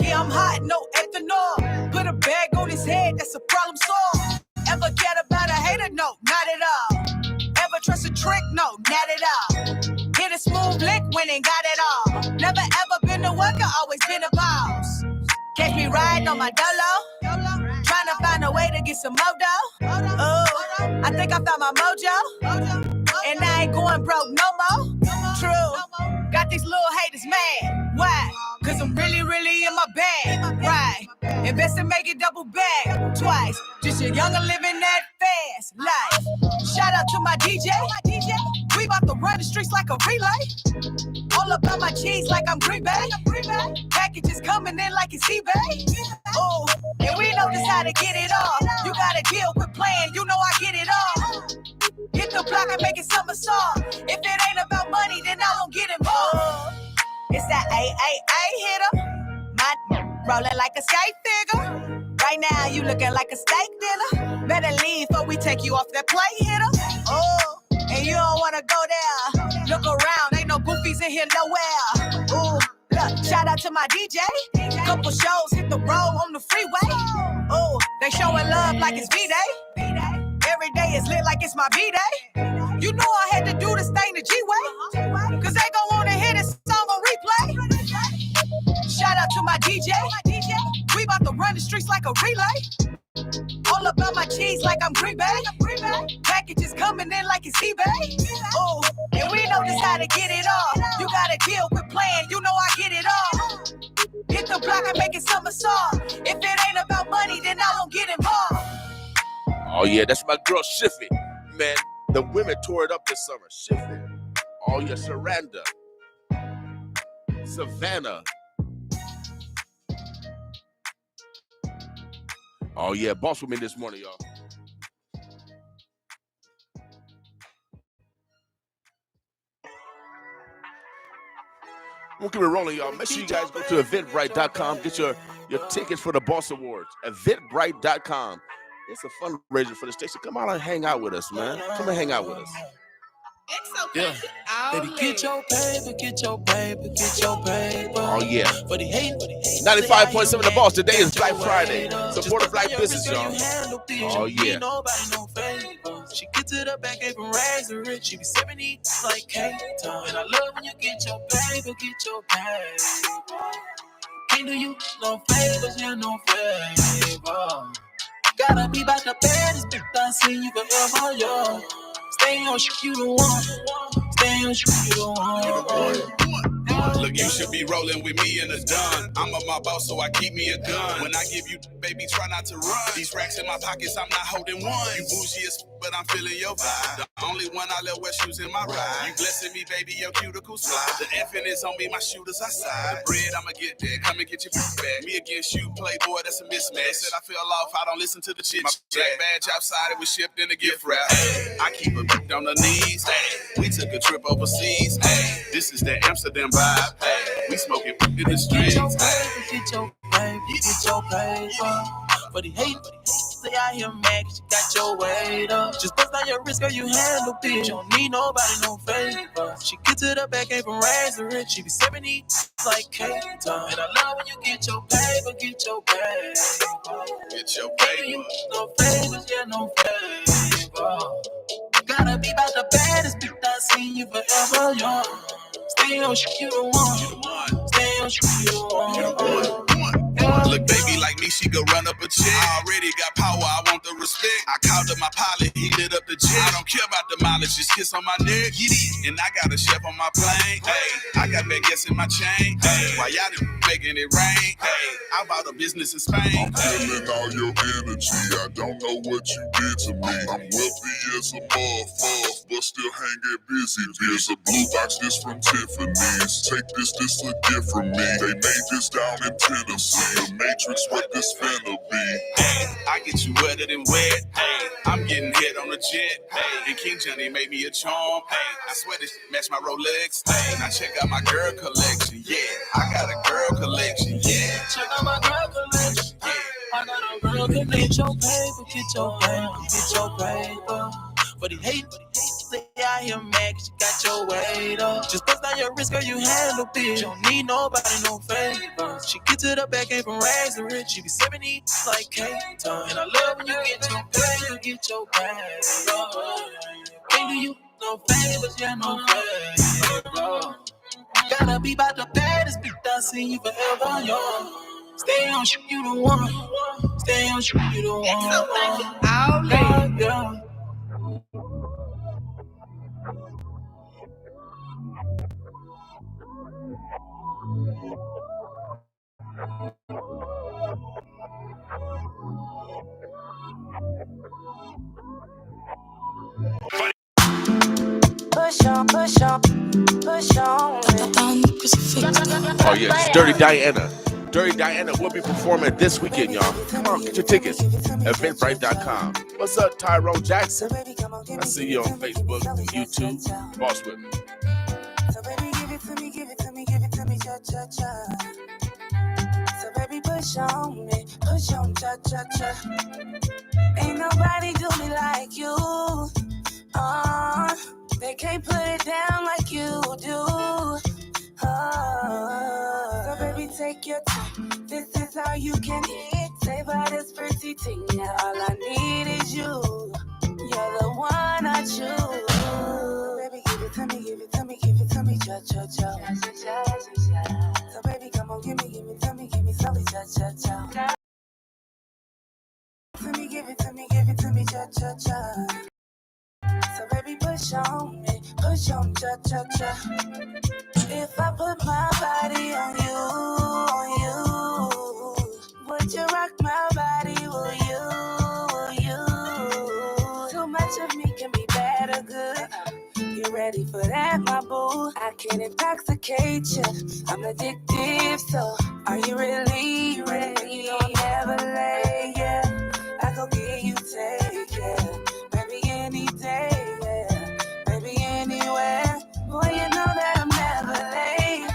Yeah, I'm hot, no ethanol. Put a bag on his head, that's a problem solved. Ever get about a hater? No, not at all. Ever trust a trick? No, not at all. Hit a smooth lick when ain't got it all. Never ever been a worker, always been a boss. Catch me riding on my dolo. Trying to find a way to get some modo. Oh, I think I found my mojo. And I ain't going broke no more. True. Got these little haters mad. Why? Cause I'm really in my bag. Right. Invest and make it double back twice. Just a younger living that fast life. Shout out to my DJ. We about to run the streets like a relay. All about my cheese like I'm Green Bay. Packages coming in like it's eBay. Oh, and we know just how to get it all. You gotta deal with playing, you know I get it all. Hit the block and make it somersault. If it ain't about money, then I won't get involved. It's that hitter. My rolling like a skate figure. Right now you looking like a steak dinner. Better leave before we take you off that plate, hitter. Oh, and you don't wanna go there. Look around, ain't no goofies in here nowhere. Ooh, look, shout out to my DJ. Couple shows hit the road on the freeway. Ooh, they showing love like it's V-Day. Every day is lit like it's my B-Day. You know I had to do this thing the G-Way. Cause they gon' wanna hear this song on replay. Shout out to my DJ. We about to run the streets like a relay. All about my cheese like I'm Green Bay. Packages coming in like it's eBay. Oh, and we know just how to get it all. You gotta deal with playing, you know I get it all. Hit the block and make it somersault. If it ain't about money, then I won't get involved. Oh yeah, that's my girl Shiffy. Man, the women tore it up this summer. Shiffy. Oh yeah, Shanda. Savannah. Oh yeah, boss with me this morning, y'all. We'll keep it rolling, y'all. Make sure you guys go to eventbrite.com. Get your tickets for the Boss Awards. Eventbrite.com. It's a fundraiser for the station. Come out and hang out with us, man. Come and hang out with us. It's okay. Yeah. Baby, get your paper, get your paper, get your paper. Oh, yeah. For the hate, 95.7 The Boss. Today is Black Friday. Support a black business, y'all. Oh, yeah. Nobody no favor. She get to the back, even rags are rich. She be 70 like Kate. And I love when you get your paper, get your paper. Can't do you no favors, yeah, no favor. Gotta be about the baddest bitch I seen you forever, yo. Stay on shit you don't want. Stay on you, you the one. Look, you should be rolling with me in the dun. I'm a my boss, so I keep me a gun. When I give you, baby, try not to run. These racks in my pockets, I'm not holding one. You bougie as but I'm feeling your vibe. The only one I let wear shoes in my ride. You blessing me, baby, your cuticles fly. The infinite's on me, my shooters outside. The bread, I'ma get there. Come and get your back. Me against you, playboy, that's a mismatch. Said I fell off, I don't listen to the chit. My black badge outside, it was shipped in a gift wrap. I keep a bitch on the knees. We took a trip overseas. This is the Amsterdam vibe. We smoking in the streets. Get your paper, get your paper. For the hate, stay out here mad, cause you got your weight up. Just bust down your wrist, girl, you handle bitch. You don't need nobody, no favor. She get to the back, ain't from razor rich. She be 70 like Kate. And I love when you get your paper, get your paper. Get your paper. No favors, yeah, no favor. Gotta be about the baddest bitch I seen you forever, young. Stay on shit, you the one. Stay on shit, you the one. Look, baby, like me, she could run up a check. I already got power, I want the respect. I called up my pilot, he lit up the jet. I don't care about the mileage, just kiss on my neck. And I got a chef on my plane. Hey, I got baguettes in my chain. Hey, while y'all making it rain. Hey, I bought a business in Spain. I'm feeling all your energy. I don't know what you did to me. I'm wealthy as a motherfucker, but still hang it busy. There's a blue box, this from Tiffany's. Take this a gift from me. They made this down in Tennessee. Matrix, what this finna be? Hey, I get you wetter than wet. Hey, I'm getting hit on the jet. Hey, and King Johnny made me a charm. Hey, I swear this match my Rolex. Hey, now check out my girl collection. Yeah, I got a girl collection. Yeah, check out my girl collection. Yeah, I got a girl collection. Get your paper, get your paper, get your paper. For the hate, stay out here mad, cause you got your weight up. Just bust down your wrist, girl, you handle bitch. You don't need nobody, no favor. She get to the back, ain't from razor rich. She be 70 like Kate. And I love when you get your pay, you get your pay. Can't do you no favors, yeah, no favor. Gotta be about the baddest bitch I seen you forever, yo. Stay on shit, you the one. Stay on shit, you the one. Yeah. Push on, push on, push on. Oh yeah, it's Dirty Diana. Dirty Diana will be performing this weekend, y'all. Come on, get your tickets at Eventbrite.com. What's up, Tyrone Jackson? I see you on Facebook, YouTube. Boss with me. So baby, give it to me, give it to me, give it to me, cha cha cha. So baby, push on, cha cha cha. Ain't nobody do me like you. They can't put it down like you do. So baby, take your time. This is how you can hit. Say by this pretty thing, yeah, all I need is you. You're the one I choose. Baby, give it to me, give it to me, give it to me, cha cha cha. So baby, come on, give me slowly, cha cha cha. Give it to me, cha cha cha. So baby, push on, cha cha cha. If I put my body on you, would you rock my body? Will you? Too much of me can be bad or good. You ready for that, my boo? I can intoxicate you. I'm addictive, so are you really ready? You don't never lay, yeah. I go get you, take, yeah. Baby, any day, yeah. Baby, anywhere. Boy, you know that I'm never late.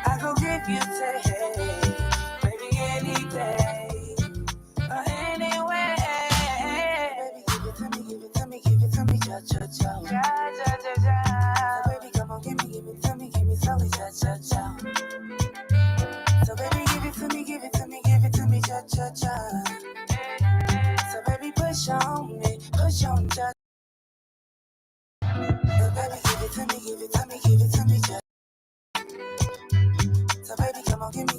I go give you, take. Baby, any day. Or anywhere. Baby, give it to me, give it to me, give it to me, cha cha cha. Cha cha cha cha. So baby, come on, give me slowly, cha cha cha. So baby, give it to me, give it to me, give it to me, cha cha cha. So baby, push on, cha. So baby, give it to me, give it to me, give it to me, cha. So baby, come on, give me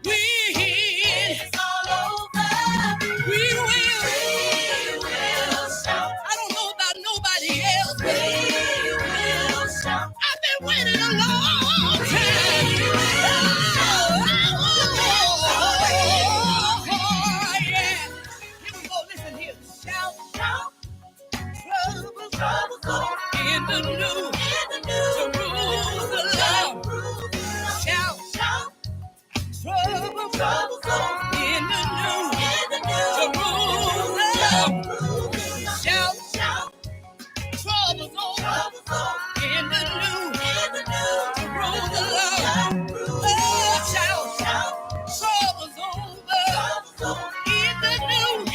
It's all over. We will shout. I don't know about nobody else. We will shout. I've been waiting a long time. Yeah. Here we go. Listen here. Shout, shout. Trouble in the new Jerusalem. Shout, shout. Trouble in the new Jerusalem. Shout, shout. Trouble's over in the new Jerusalem. Oh, shout, shout. Trouble's over in the new.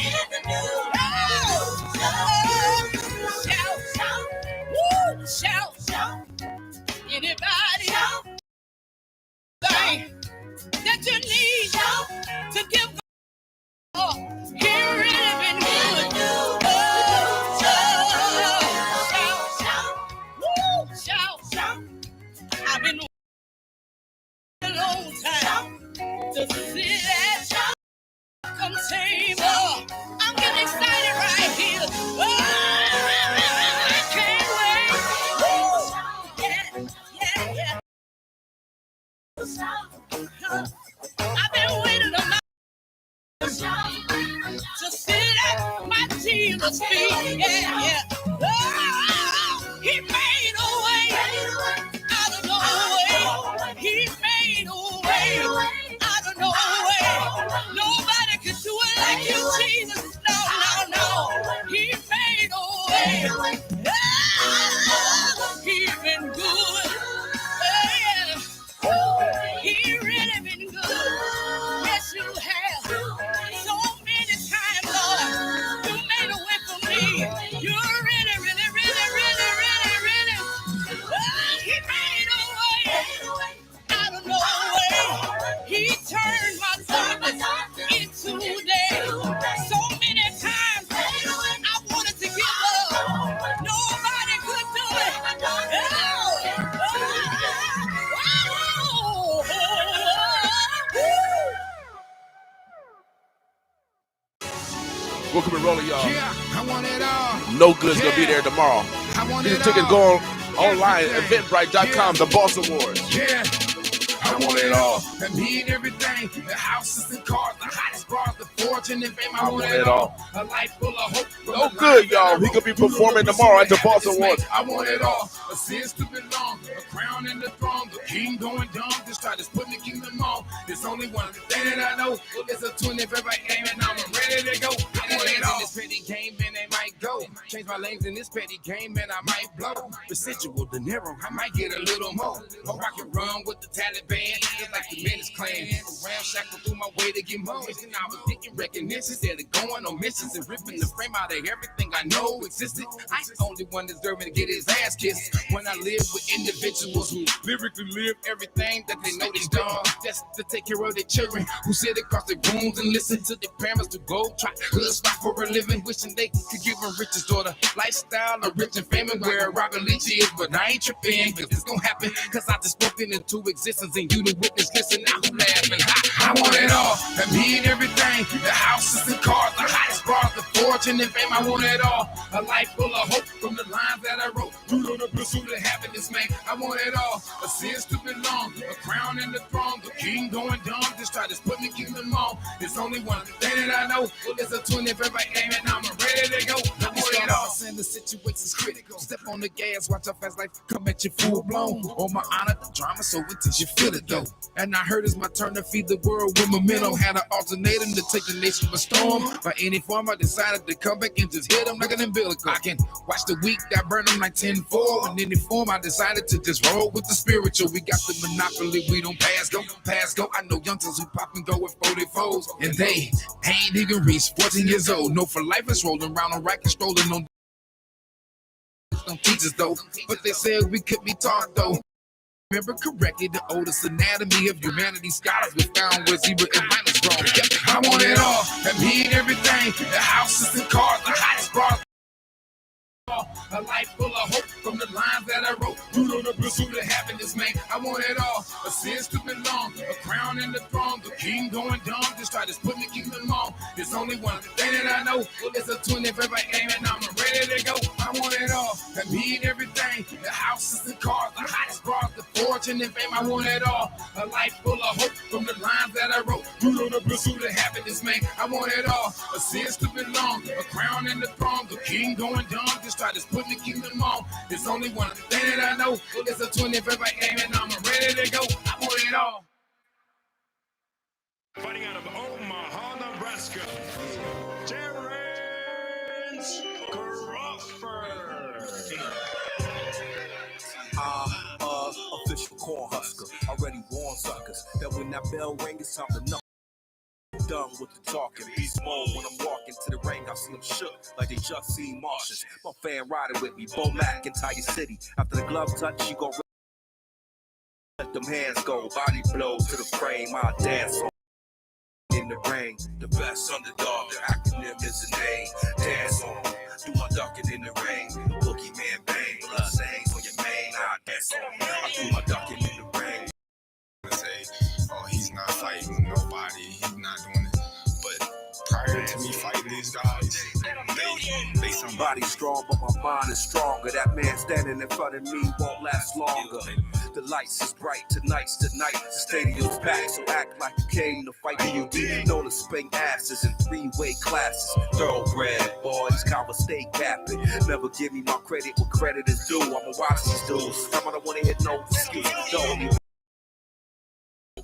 Shout, shout. Woo, shout, shout. Anybody shout. Thing that you need to give God, hear it been good. Shout, shout. I've been waiting a long time to see that shout come table. I'm getting excited right here. Oh, I can't wait. Yeah. I've been waiting a long time to sit at my Jesus' feet. Yeah. Oh, he made a way out of no way. He made a way out of no way. Nobody could do it like you, Jesus. No. He made a way. He's been good. He really been good. Yes, you have. So many times, Lord, you made a way for me. You really. He made a way out of no way. He turned my darkness into day. So many times I wanted to give up. Nobody could do it. Welcome and rolling, y'all. Yeah, I want it all. No Good's gonna be there tomorrow. I want Get it your tickets all. online, Everything. eventbrite.com, the Boss Awards. Yeah, I want it all. I need everything. The houses and cars, the hottest bars, the fortune and fame. I want it all. A life full of hope. No Good, y'all. He could be performing tomorrow at the Boss Awards. I want it all. A sins to belong, a crown and the throne. The king going dumb, just try to put the kingdom on. There's only one thing that I know. It's a 25th game and I'm ready to go. I want it all. This petty game and they might go. Change my lanes in this petty game and I might blow. Residual dinero, I might get a little more. Or I can run with the Taliban, just like the Menace Clan. Ramshackle through my way to get more. And I was getting recognition instead of going on missions and ripping the frame out of everything I know existed. I ain't the only one deserving to get his ass kissed. When I live with individuals who lyrically live everything that they know they done, just to take care of their children who sit across their rooms and listen to their parents to go try good spot for a living, wishing they could give a richest daughter lifestyle, a rich and famous where Robert Leach is, but I ain't tripping, cause it's gonna happen, cause I just spoke it into existence and you the witness, listen, now who laughing? I want it all, I need everything, the houses and cars, the hottest bars, the fortune and fame, I want it all, a life full of hope from the lines that I wrote, through the pursuit of happiness, man, I want it all, a sins to belong, a crown and the throne, the king going dumb, just try to put the kingdom on, it's only one thing that I know, it's a 25th game and I'm ready to go, I want it all, and the situation's critical, step on the gas, watch how fast life come at you full blown, on my honor, the drama so intense you feel it though, and I heard it's my turn to feed the world with momentum, had an alternatum to take the nation by storm, by any form I decided to come back and just hit them like an umbilical, I can watch the weak that burn them like 10-4, in any form I decided to just roll with the spiritual, we got the monopoly, we don't pass go, I know youngsters who pop and go with 44s, and they ain't even reached 14 years old, no for life is rolling around on rack and strolling on some teachers though, but they said we could be taught though. Remember correctly, the oldest anatomy of humanity scholars we found where zebra and rhino is wrong. Yep, I want it all, I need everything, the houses and cars, the hottest bars. A A life full of hope from the lines that I wrote. You know the pursuit of happiness, man. I want it all. A sense to belong, a crown and the throne. The king going dumb, just try to put the kingdom on. There's only one thing that I know. It's a 25th aim and I'm ready to go. I want it all. I need everything. The houses, the cars, the hottest bras, the fortune and fame. I want it all. A life full of hope from the lines that I wrote. You know the pursuit of happiness, man. I want it all. A sense to belong, a crown and the throne. The king going dumb, just try to put the kingdom on. There's only one thing that I know. It's a 25th aim and I'm ready to go. I want it all. Fighting out of Omaha, Nebraska, Terrence Crawford. Official corn husker, already warned suckers that when that bell ring, it's time to know. Done with the talking, beast mode when I'm walking to the ring. I see them shook like they just seen Martians. My fan riding with me, Bo Mac, entire city. After the glove touch, you go let them hands go. Body blows to the frame, I dance on in the rain. The best underdog, the acronym is the name. Dance on, do my ducking in the rain. Boogie man bang, blood stains on your mane. I dance on, I do my ducking in the rain. Say, oh, he's not fighting nobody, he's not doing it. But prior to me fighting these guys, they somebody strong, but my mind is stronger. That man standing in front of me won't last longer. The lights is bright, tonight's the night. The stadium's packed, so act like you came to fight D.O.D. Known to spank asses in three-way classes. Thoroughbred boys, converse stay capping. Never give me my credit what credit is due. I'ma watch these dudes. I don't wanna hit no excuse. Don't even.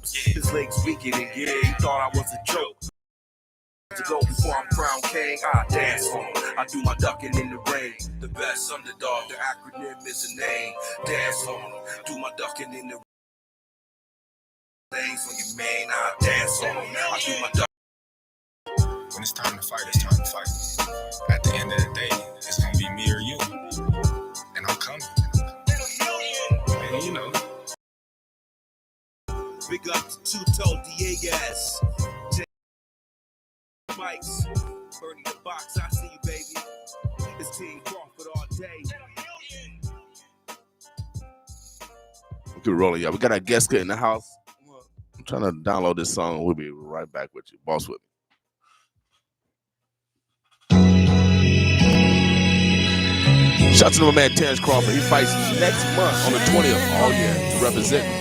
His legs weaker than yeah, he thought I was a joke. To go before I'm crowned king, I dance on. I do my ducking in the rain. The best underdog, the acronym is a name. Dance on, do my ducking in the rain. Names on your mane, I dance on. I do my ducking. When it's time to fight, it's time to fight. At the end of the day, it's gonna be me or you. And I'm coming. And you know. Big up to Two-Toe Diegas. Mikes, burning the box, I see you, baby. It's Team Crawford all day. Keep it rolling, y'all. We got our guest in the house. I'm trying to download this song. We'll be right back with you. Boss with me. Shout out to my man Terrence Crawford. He fights next month on the 20th. Oh yeah, representing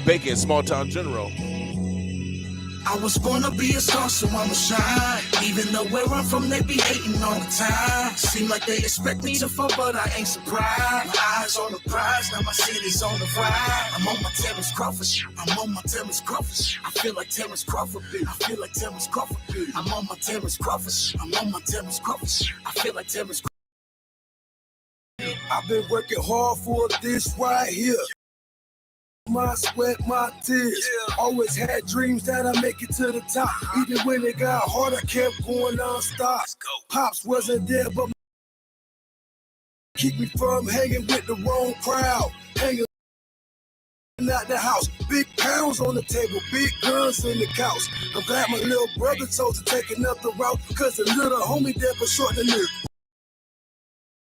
Bacon, Small Town General. I was born to be a star, so I'ma shine. Even though where I'm from, they be hating all the time. Seem like they expect me to fall, but I ain't surprised. My eyes on the prize, now my city's on the ride. I'm on my Terrence Crawford shit. I'm on my Terrence Crawford shit. I feel like Terrence Crawford beat. I feel like Terrence Crawford beat. I'm on my Terrence Crawford shit. I'm on my Terrence Crawford shit. I feel like Terrence Crawford. I've been working hard for this right here. My sweat, my tears. Always had dreams that I make it to the top. Even when it got hard, I kept going non-stop. Pops wasn't there, but keep me from hanging with the wrong crowd. Hanging out the house. Big pounds on the table, big guns in the couch. I'm glad my little brother chose to take another route, cause the little homie there for short than it.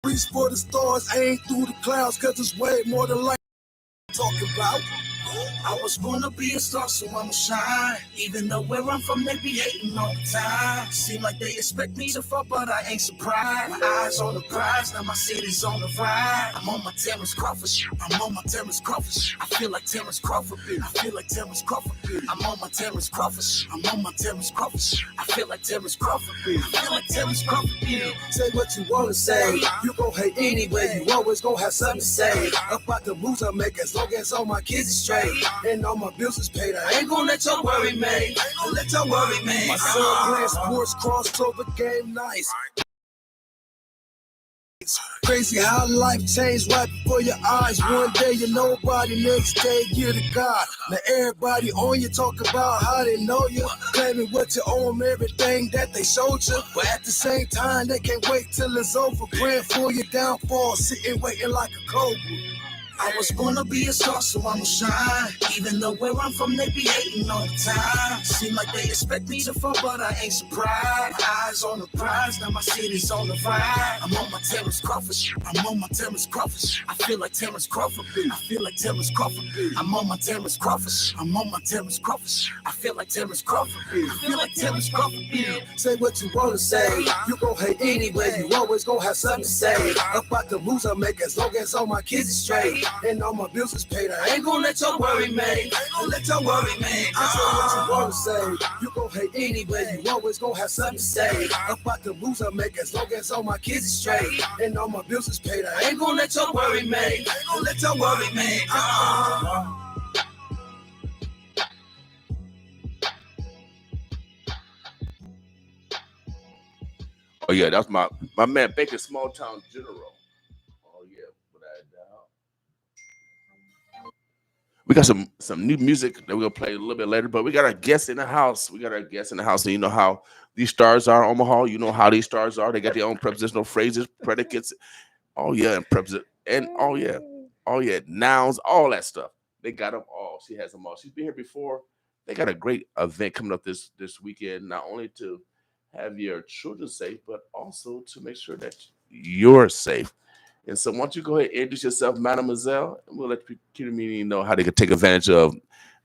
Reach for the stars, aim through the clouds, cause it's way more than life talking about. I was born to be a star, so I'ma shine. Even though where I'm from, they be hating all the time. Seem like they expect me to fall, but I ain't surprised. My eyes on the prize, now my city's on the ride. I'm on my Terrence Crawford shit. I'm on my Terrence Crawford shit. I feel like Terrence Crawford beat. I feel like Terrence Crawford beat. I'm on my Terrence Crawford shit. I'm on my Terrence Crawford shit. I feel like Terrence Crawford beat. I feel like Terrence Crawford beat. Say what you wanna say. You gon' hate anyway. You always gon' have something to say about the moves I make, as long as all my kids is straight and all my bills is paid. I ain't gon' let y'all worry me. Don't let y'all worry me. My son playing sports, crossover game, nice. It's crazy how life changed right before your eyes. One day you're nobody, next day you're the God. Now everybody on you talk about how they know you, claiming what you owe them, everything that they showed you. But at the same time, they can't wait till it's over, praying for your downfall, sitting waiting like a cobra. I was born to be a star, so I'ma shine. Even though where I'm from, they be hating all the time. Seem like they expect me to fall, but I ain't surprised. My eyes on the prize, now my city's on the rise. I'm on my Terrence Crawford shit. I'm on my Terrence Crawford shit. I feel like Terrence Crawford beat. I feel like Terrence Crawford beat. I'm on my Terrence Crawford shit. I'm on my Terrence Crawford shit. I feel like Terrence Crawford beat. I feel like Terrence Crawford beat. Say what you wanna say. You gon' hate anyway. You always gon' have something to say. About the moves I make, as long as all my kids is straight and all my bills is paid, I ain't gon' let your worry me. Let your worry me. I say what you wanna say. You gon' hate anyway. You always gon' have something to say about the moves I make, as long as all my kids is straight and all my bills is paid. I ain't gon' let your worry me. Let your worry me. Oh yeah, that's my man Baker, Small Town General. Oh yeah, without a doubt. We got some new music that we're gonna play a little bit later, but we got our guests in the house. And you know how these stars are, Omaha. You know how these stars are. They got their own prepositional phrases, predicates. Oh yeah, and oh yeah, nouns, all that stuff. They got them all. She has them all. She's been here before. They got a great event coming up this weekend, not only to have your children safe, but also to make sure that you're safe. And so, why don't you go ahead and introduce yourself, Mademoiselle, and we'll let the community know how they can take advantage of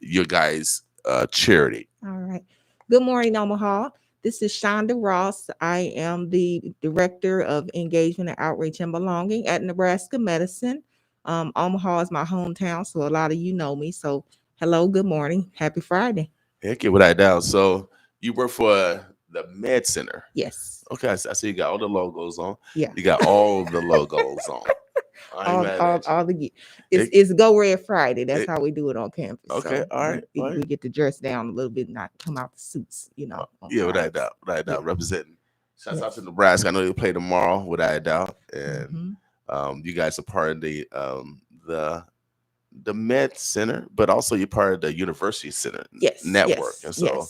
your guys' charity. All right. Good morning, Omaha. This is Shanda Ross. I am the Director of Engagement and Outreach and Belonging at Nebraska Medicine. Omaha is my hometown, so a lot of you know me. So, hello, good morning, happy Friday. Heck yeah, without a doubt. So, you work for the Med Center. Yes. Okay, I see you got all the logos on. Yeah. You got all the logos on. all the it's Go Red Friday. That's how we do it on campus. Okay, so all right. We get to dress down a little bit, not come out the suits, Yeah, without a doubt, representing. Shouts out to Nebraska. I know they play tomorrow, without a doubt, and you guys are part of the Med Center, but also you're part of the University Center network, and so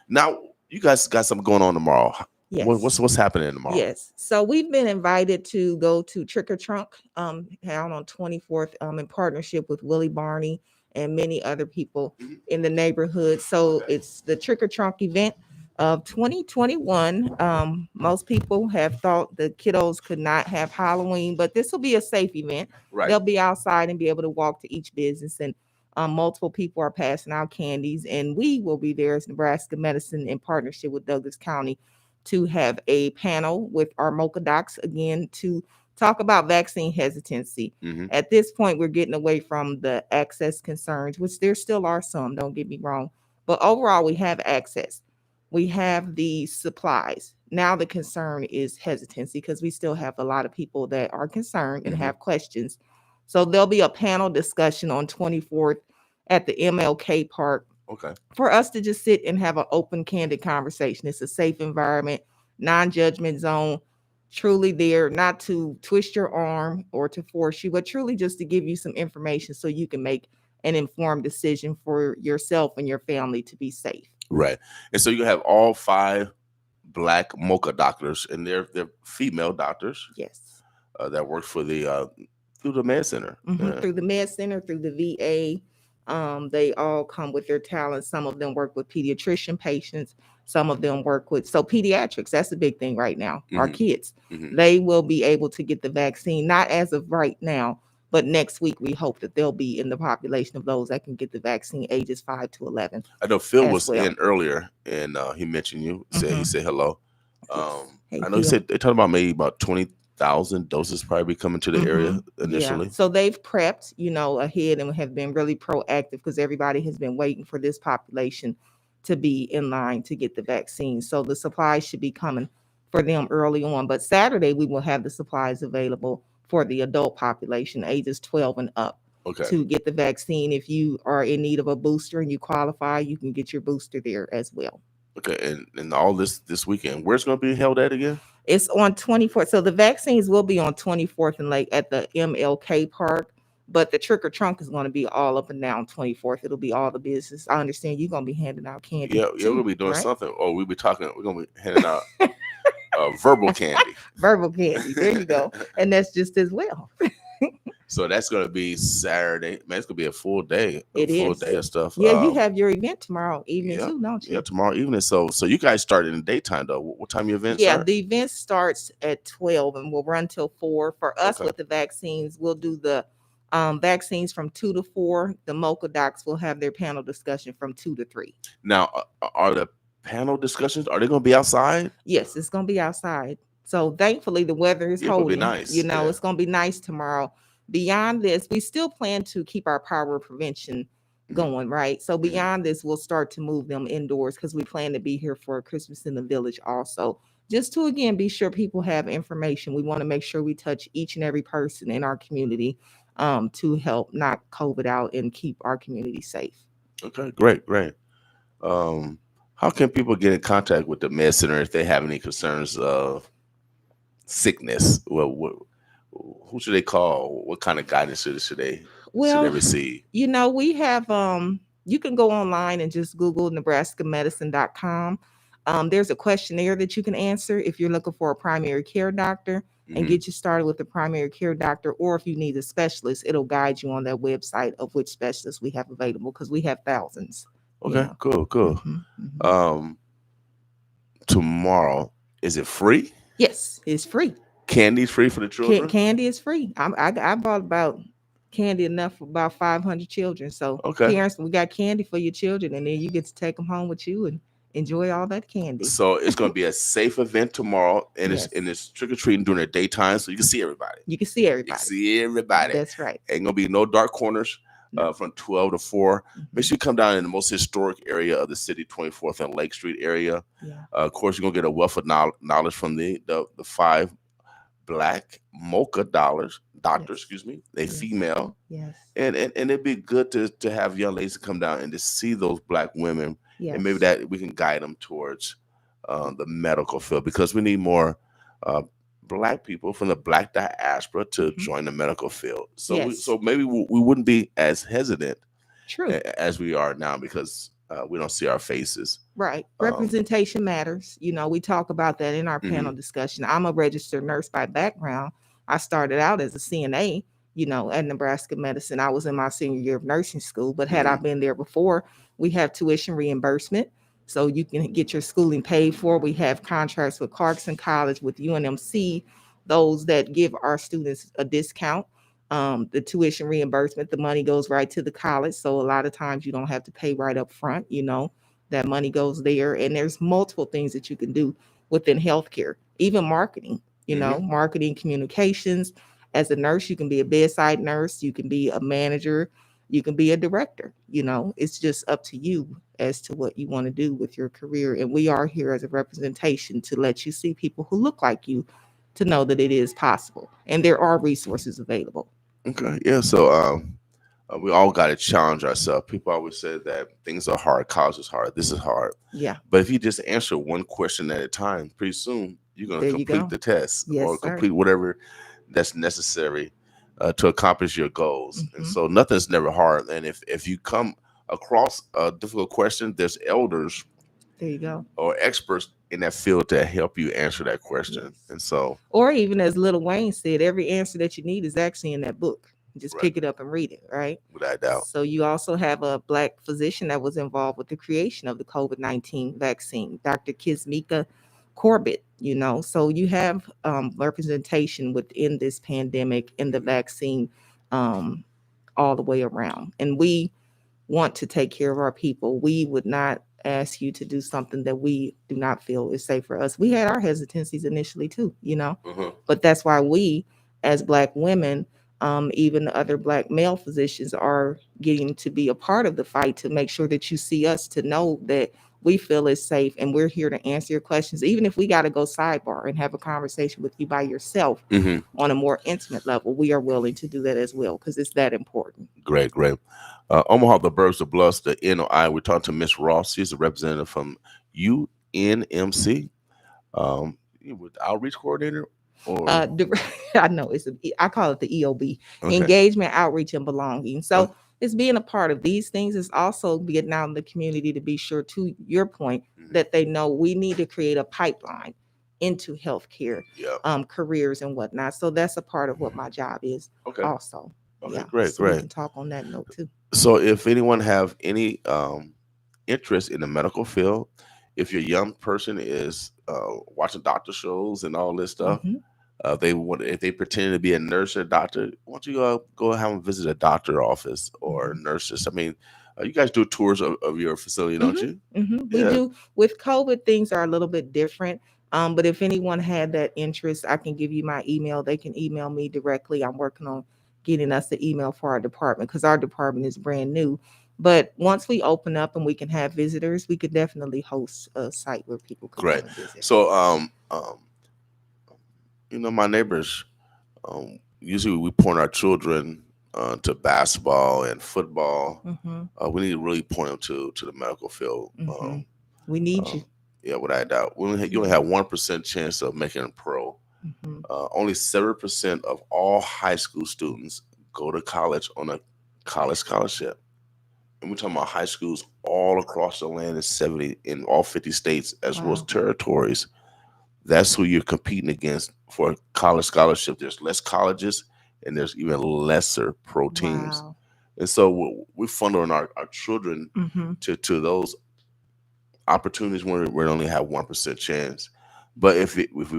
now you guys got something going on tomorrow. Yes. What's happening tomorrow? Yes. So we've been invited to go to Trick or Trunk down on 24th in partnership with Willie Barney and many other people in the neighborhood. So it's the Trick or Trunk event of 2021. Most people have thought the kiddos could not have Halloween, but this will be a safe event. Right. They'll be outside and be able to walk to each business, and multiple people are passing out candies, and we will be there as Nebraska Medicine in partnership with Douglas County to have a panel with our MOCA docs again to talk about vaccine hesitancy. At this point, we're getting away from the access concerns, which there still are some, don't get me wrong. But overall, we have access. We have the supplies. Now the concern is hesitancy because we still have a lot of people that are concerned and have questions. So there'll be a panel discussion on 24th at the MLK Park. Okay. For us to just sit and have an open, candid conversation. It's a safe environment, non-judgment zone, truly there not to twist your arm or to force you, but truly just to give you some information so you can make an informed decision for yourself and your family to be safe. Right. And so you have all 5 Black MOCA doctors, and they're female doctors. Yes. That work for the through the Med Center. Through the Med Center, through the VA. They all come with their talents. Some of them work with pediatrician patients. Some of them work with pediatrics. That's a big thing right now. Our kids, they will be able to get the vaccine, not as of right now, but next week we hope that they'll be in the population of those that can get the vaccine ages 5 to 11. I know Phil was in earlier, and he mentioned you. He said hello. Hey, I know he said they talked about maybe about 20,000 doses probably coming to the area initially. Yeah. So they've prepped, ahead and have been really proactive because everybody has been waiting for this population to be in line to get the vaccine. So the supplies should be coming for them early on. But Saturday, we will have the supplies available for the adult population, ages 12 and up, to get the vaccine. If you are in need of a booster and you qualify, you can get your booster there as well. Okay, and all this weekend, where's going to be held at again? It's on 24th. So the vaccines will be on 24th and Lake at the MLK Park, but the Trick or Trunk is going to be all up and down 24th. It'll be all the business. I understand you're going to be handing out candy. Yeah, we're going to be doing something. Or we're going to be handing out verbal candy. Verbal candy. There you go. And that's just as well. So that's gonna be Saturday. Man, it's gonna be a full day. It is. Of stuff. Yeah, you have your event tomorrow evening yeah, too, don't you? yeah, tomorrow evening. So you guys start in the daytime though. What time your event Yeah, start? the event starts at 12 and will run till 4. For us Okay. with the vaccines, we'll do the vaccines from 2 to 4. The MOCA docs will have their panel discussion from 2 to 3. Now, are the panel discussions, are they gonna be outside? Yes, it's going to be outside. So thankfully the weather is Yeah, it's gonna be holding. nice. You know, Yeah. it's going to be nice tomorrow. Beyond this, we still plan to keep our power prevention going, right? So beyond this, we'll start to move them indoors because we plan to be here for Christmas in the Village also. Just to again be sure people have information. We want to make sure we touch each and every person in our community to help knock COVID out and keep our community safe. Okay, great. How can people get in contact with the Med Center if they have any concerns of sickness? Well, who should they call? What kind of guidance should they receive? You know, we have you can go online and just Google nebraskamedicine.com. There's a questionnaire that you can answer if you're looking for a primary care doctor and get you started with a primary care doctor, or if you need a specialist, it'll guide you on that website of which specialists we have available because we have thousands. Okay, cool. Tomorrow, is it free? Yes, it's free. Candy's free for the children? Candy is free. I bought about candy enough for about 500 children. So parents, we got candy for your children, and then you get to take them home with you and enjoy all that candy. So it's going to be a safe event tomorrow, and it's trick or treating during the daytime, so you can see everybody. That's right. Ain't gonna be no dark corners. From 12 to 4. Make sure you come down in the most historic area of the city, 24th and Lake Street area. Of course, you're gonna get a wealth of knowledge from the 5 Black mocha doctors. Excuse me, they female. And it'd be good to have young ladies come down and to see those Black women, and maybe that we can guide them towards the medical field, because we need more Black people from the Black diaspora to join the medical field. So so maybe we wouldn't be as hesitant as we are now, because we don't see our faces. Right. Representation matters. You know, we talk about that in our panel discussion. I'm a registered nurse by background. I started out as a CNA, you know, at Nebraska Medicine. I was in my senior year of nursing school, but had I been there before, we have tuition reimbursement. So you can get your schooling paid for. We have contracts with Clarkson College, with UNMC, those that give our students a discount. The tuition reimbursement, the money goes right to the college. So a lot of times you don't have to pay right up front, you know, that money goes there. And there's multiple things that you can do within healthcare, even marketing, you know, marketing, communications. As a nurse, you can be a bedside nurse, you can be a manager, you can be a director. You know, it's just up to you as to what you want to do with your career. And we are here as a representation to let you see people who look like you, to know that it is possible and there are resources available. Okay. Yeah. So we all got to challenge ourselves. People always say that things are hard, college is hard, this is hard. Yeah. But if you just answer one question at a time, pretty soon you're going to complete the test or complete whatever that's necessary to accomplish your goals. And so nothing's never hard. And if you come across a difficult question, there's elders or experts in that field to help you answer that question. And so, or even as Little Wayne said, every answer that you need is actually in that book. Just pick it up and read it, right? Without doubt. So you also have a Black physician that was involved with the creation of the COVID-19 vaccine, Dr. Kismika Corbett, you know. So you have representation within this pandemic and the vaccine all the way around. And we want to take care of our people. We would not ask you to do something that we do not feel is safe for us. We had our hesitancies initially too, you know, but that's why we, as Black women, even the other Black male physicians, are getting to be a part of the fight to make sure that you see us, to know that we feel it's safe and we're here to answer your questions. Even if we got to go sidebar and have a conversation with you by yourself on a more intimate level, we are willing to do that as well, because it's that important. Great. Omaha, the Burbs, the Bluffs, the NOI. We talked to Miss Ross. She's a representative from UNMC, with outreach coordinator. Or I know I call it the EOB, engagement, outreach, and belonging. So it's being a part of these things. It's also getting out in the community to be sure, to your point, that they know we need to create a pipeline into healthcare, careers and whatnot. So that's a part of what my job is also. Okay, Yeah. great, So we great. can talk on that note too. So if anyone have any interest in the medical field, if your young person is watching doctor shows and all this stuff, Mhm. they want if they pretend to be a nurse or doctor, why don't you go have them visit a doctor office or nurses? I mean, you guys do tours of your facility, don't you? We Yeah, do. With COVID, things are a little bit different. But if anyone had that interest, I can give you my email. They can email me directly. I'm working on getting us the email for our department because our department is brand new. But once we open up and we can have visitors, we could definitely host a site where people could great. come and visit. So my neighbors, usually we point our children to basketball and football. Mm-hmm. We need to really point them to the medical field. Mm-hmm. We need you. Yeah, without a doubt. You only have 1% chance of making a pro. Mm-hmm. Only 7% of all high school students go to college on a college scholarship. And we're talking about high schools all across the land in all 50 states as well as Wow. territories. That's who you're competing against for a college scholarship. There's less colleges and there's even lesser pro teams. Wow. And so we're funding our children Mm-hmm. to those opportunities where we only have 1% chance. But if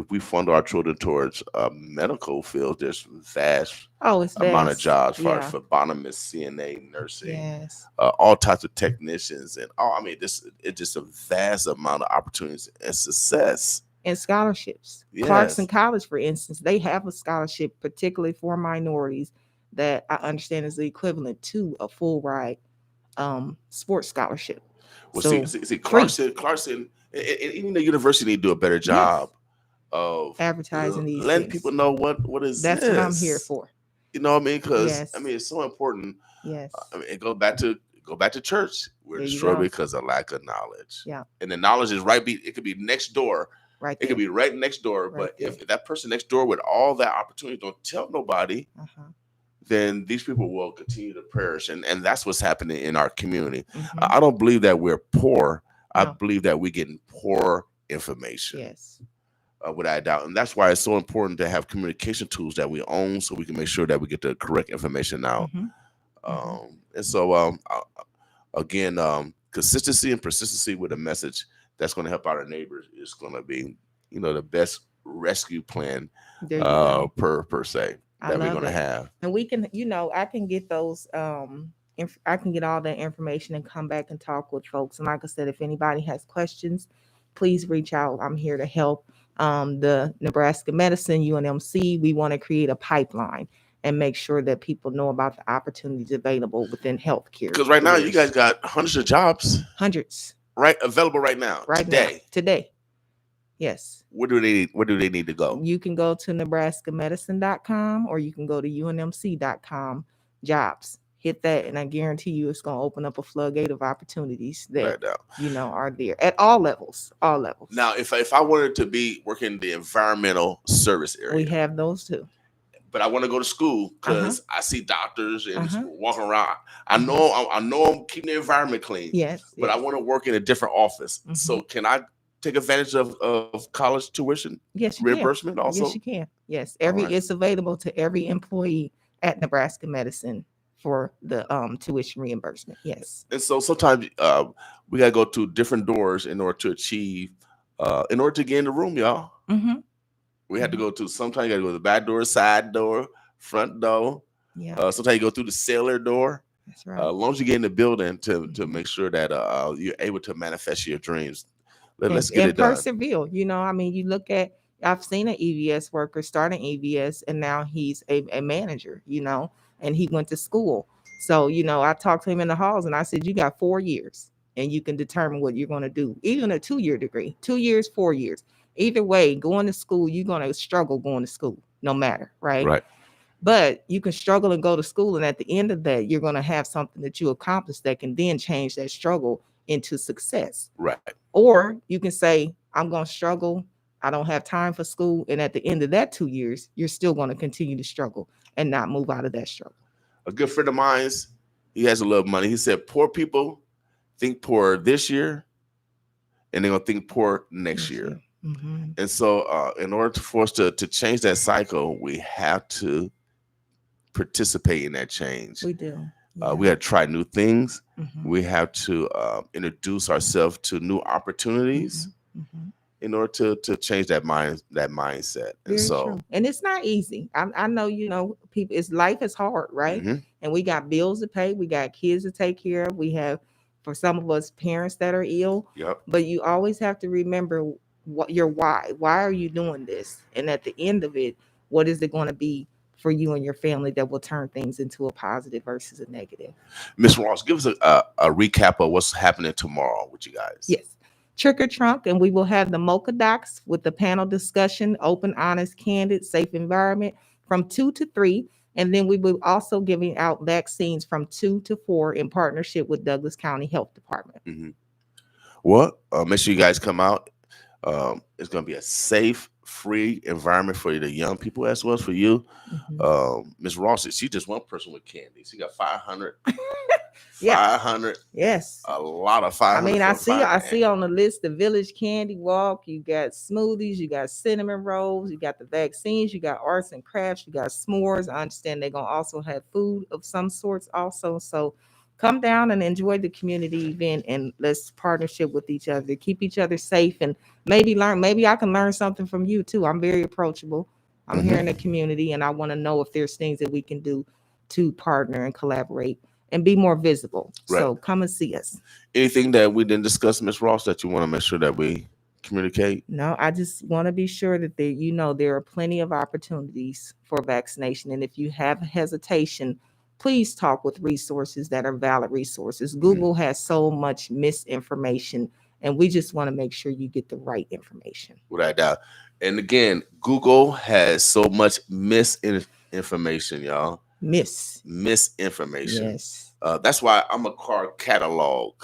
we fund our children towards medical field, there's vast Oh, it's amount of vast. jobs for Yeah. phlebotomists, CNA, nursing, Yes. all types of technicians, and it's just a vast amount of opportunities and success. And scholarships. Yes. Clarkson College, for instance, they have a scholarship, particularly for minorities, that I understand is the equivalent to a full ride sports scholarship. Well, So see, free Clarkson, and even the university need to do a better Yes. job of advertising these letting things. people know what is That's this. what I'm here for. You know what I mean? Because Yes. it's so important. Yes. It go back to church. We're There you destroyed go. because of lack of knowledge. Yeah. And the knowledge is it could be next door. Right It there. could be right next door. Right But if that person next door with all that opportunity don't tell nobody, Uh-huh. then these people will continue to perish. And that's what's happening in our community. Mhm. I don't believe that we're poor. I No. believe that we're getting poor information. Yes. Without a doubt. And that's why it's so important to have communication tools that we own so we can make sure that we get the correct information out. Mhm. And so, again, consistency and persistency with a message that's going to help our neighbors is going to be, the best rescue plan There you go. per se I that we're love going to it. have. And we can, I can get those I can get all that information and come back and talk with folks. And like I said, if anybody has questions, please reach out. I'm here to help. The Nebraska Medicine, UNMC, we want to create a pipeline and make sure that people know about the opportunities available within healthcare. Because right now you careers. guys got hundreds of jobs Hundreds. right available right now. Right now. Today. Yes. Where do they need to go? You can go to nebraskamedicine.com or you can go to unmc.com jobs. Hit that, and I guarantee you it's going to open up a floodgate of opportunities that are there at all levels. All levels. Now, if I wanted to be working in the environmental service area, we have those too. But I want to go to school because I see doctors and just walking around. I know I'm keeping the environment clean. Yes. But I want to work in a different office. So can I take advantage of college tuition? Yes, you reimbursement can. also? Yes, you can. Yes. It's available to every employee at Nebraska Medicine for the tuition reimbursement. Yes. And so sometimes we gotta go to different doors in order to achieve in order to get in the room, y'all. Mm-hmm. We had to go to sometimes you gotta go to the back door, side door, front door. Yeah. Sometimes you go through the cellar door. That's right. As long as you get in the building to make sure that you're able to manifest your dreams. Let's get it done. Persevere. You look at, I've seen an EVS worker start an EVS and now he's a manager, and he went to school. So, I talked to him in the halls and I said, you got 4 years and you can determine what you're going to do. Even a 2-year degree, 2 years, 4 years. Either way, going to school, you're going to struggle going to school, no matter, right? Right. But you can struggle and go to school. And at the end of that, you're going to have something that you accomplish that can then change that struggle into success. Right. Or you can say, I'm going to struggle. I don't have time for school. And at the end of that 2 years, you're still going to continue to struggle and not move out of that struggle. A good friend of mine, he has a little money. He said, poor people think poor this year and they're going to think poor next year. Mm-hmm. And so in order for us to change that cycle, we have to participate in that change. We do. We have to try new things. Mhm. We have to introduce ourselves to new opportunities in order to change that mindset. And Very so, true. And it's not easy. I know, you know, people, it's life is hard, right? And we got bills to pay. We got kids to take care of. We have, for some of us, parents that are ill. Yep. But you always have to remember what your why. Why are you doing this? And at the end of it, what is it going to be for you and your family that will turn things into a positive versus a negative? Ms. Ross, give us a recap of what's happening tomorrow with you guys. Yes. Trick or Trunk, and we will have the Mocha Docs with the panel discussion, open, honest, candid, safe environment from 2 to 3. And then we will also giving out vaccines from 2 to 4 in partnership with Douglas County Health Department. Well, make sure you guys come out. It's going to be a safe, free environment for the young people as well as for you. Ms. Ross, she's just one person with candy. She got 500. Yeah. 500. Yes. A lot of 500. I mean, I see on the list the Village Candy Walk. You got smoothies, you got cinnamon rolls, you got the vaccines, you got arts and crafts, you got s'mores. I understand they're gonna also have food of some sorts also. So come down and enjoy the community event, and let's partnership with each other, keep each other safe, and maybe I can learn something from you too. I'm very approachable. I'm here in the community, and I want to know if there's things that we can do to partner and collaborate and be more visible. Right. So come and see us. Anything that we didn't discuss, Ms. Ross, that you want to make sure that we communicate? No, I just want to be sure that there are plenty of opportunities for vaccination. And if you have hesitation, please talk with resources that are valid resources. Google has so much misinformation, and we just want to make sure you get the right information. Without doubt. And again, Google has so much misinformation, y'all. Misinformation. Yes. That's why I'm a car catalog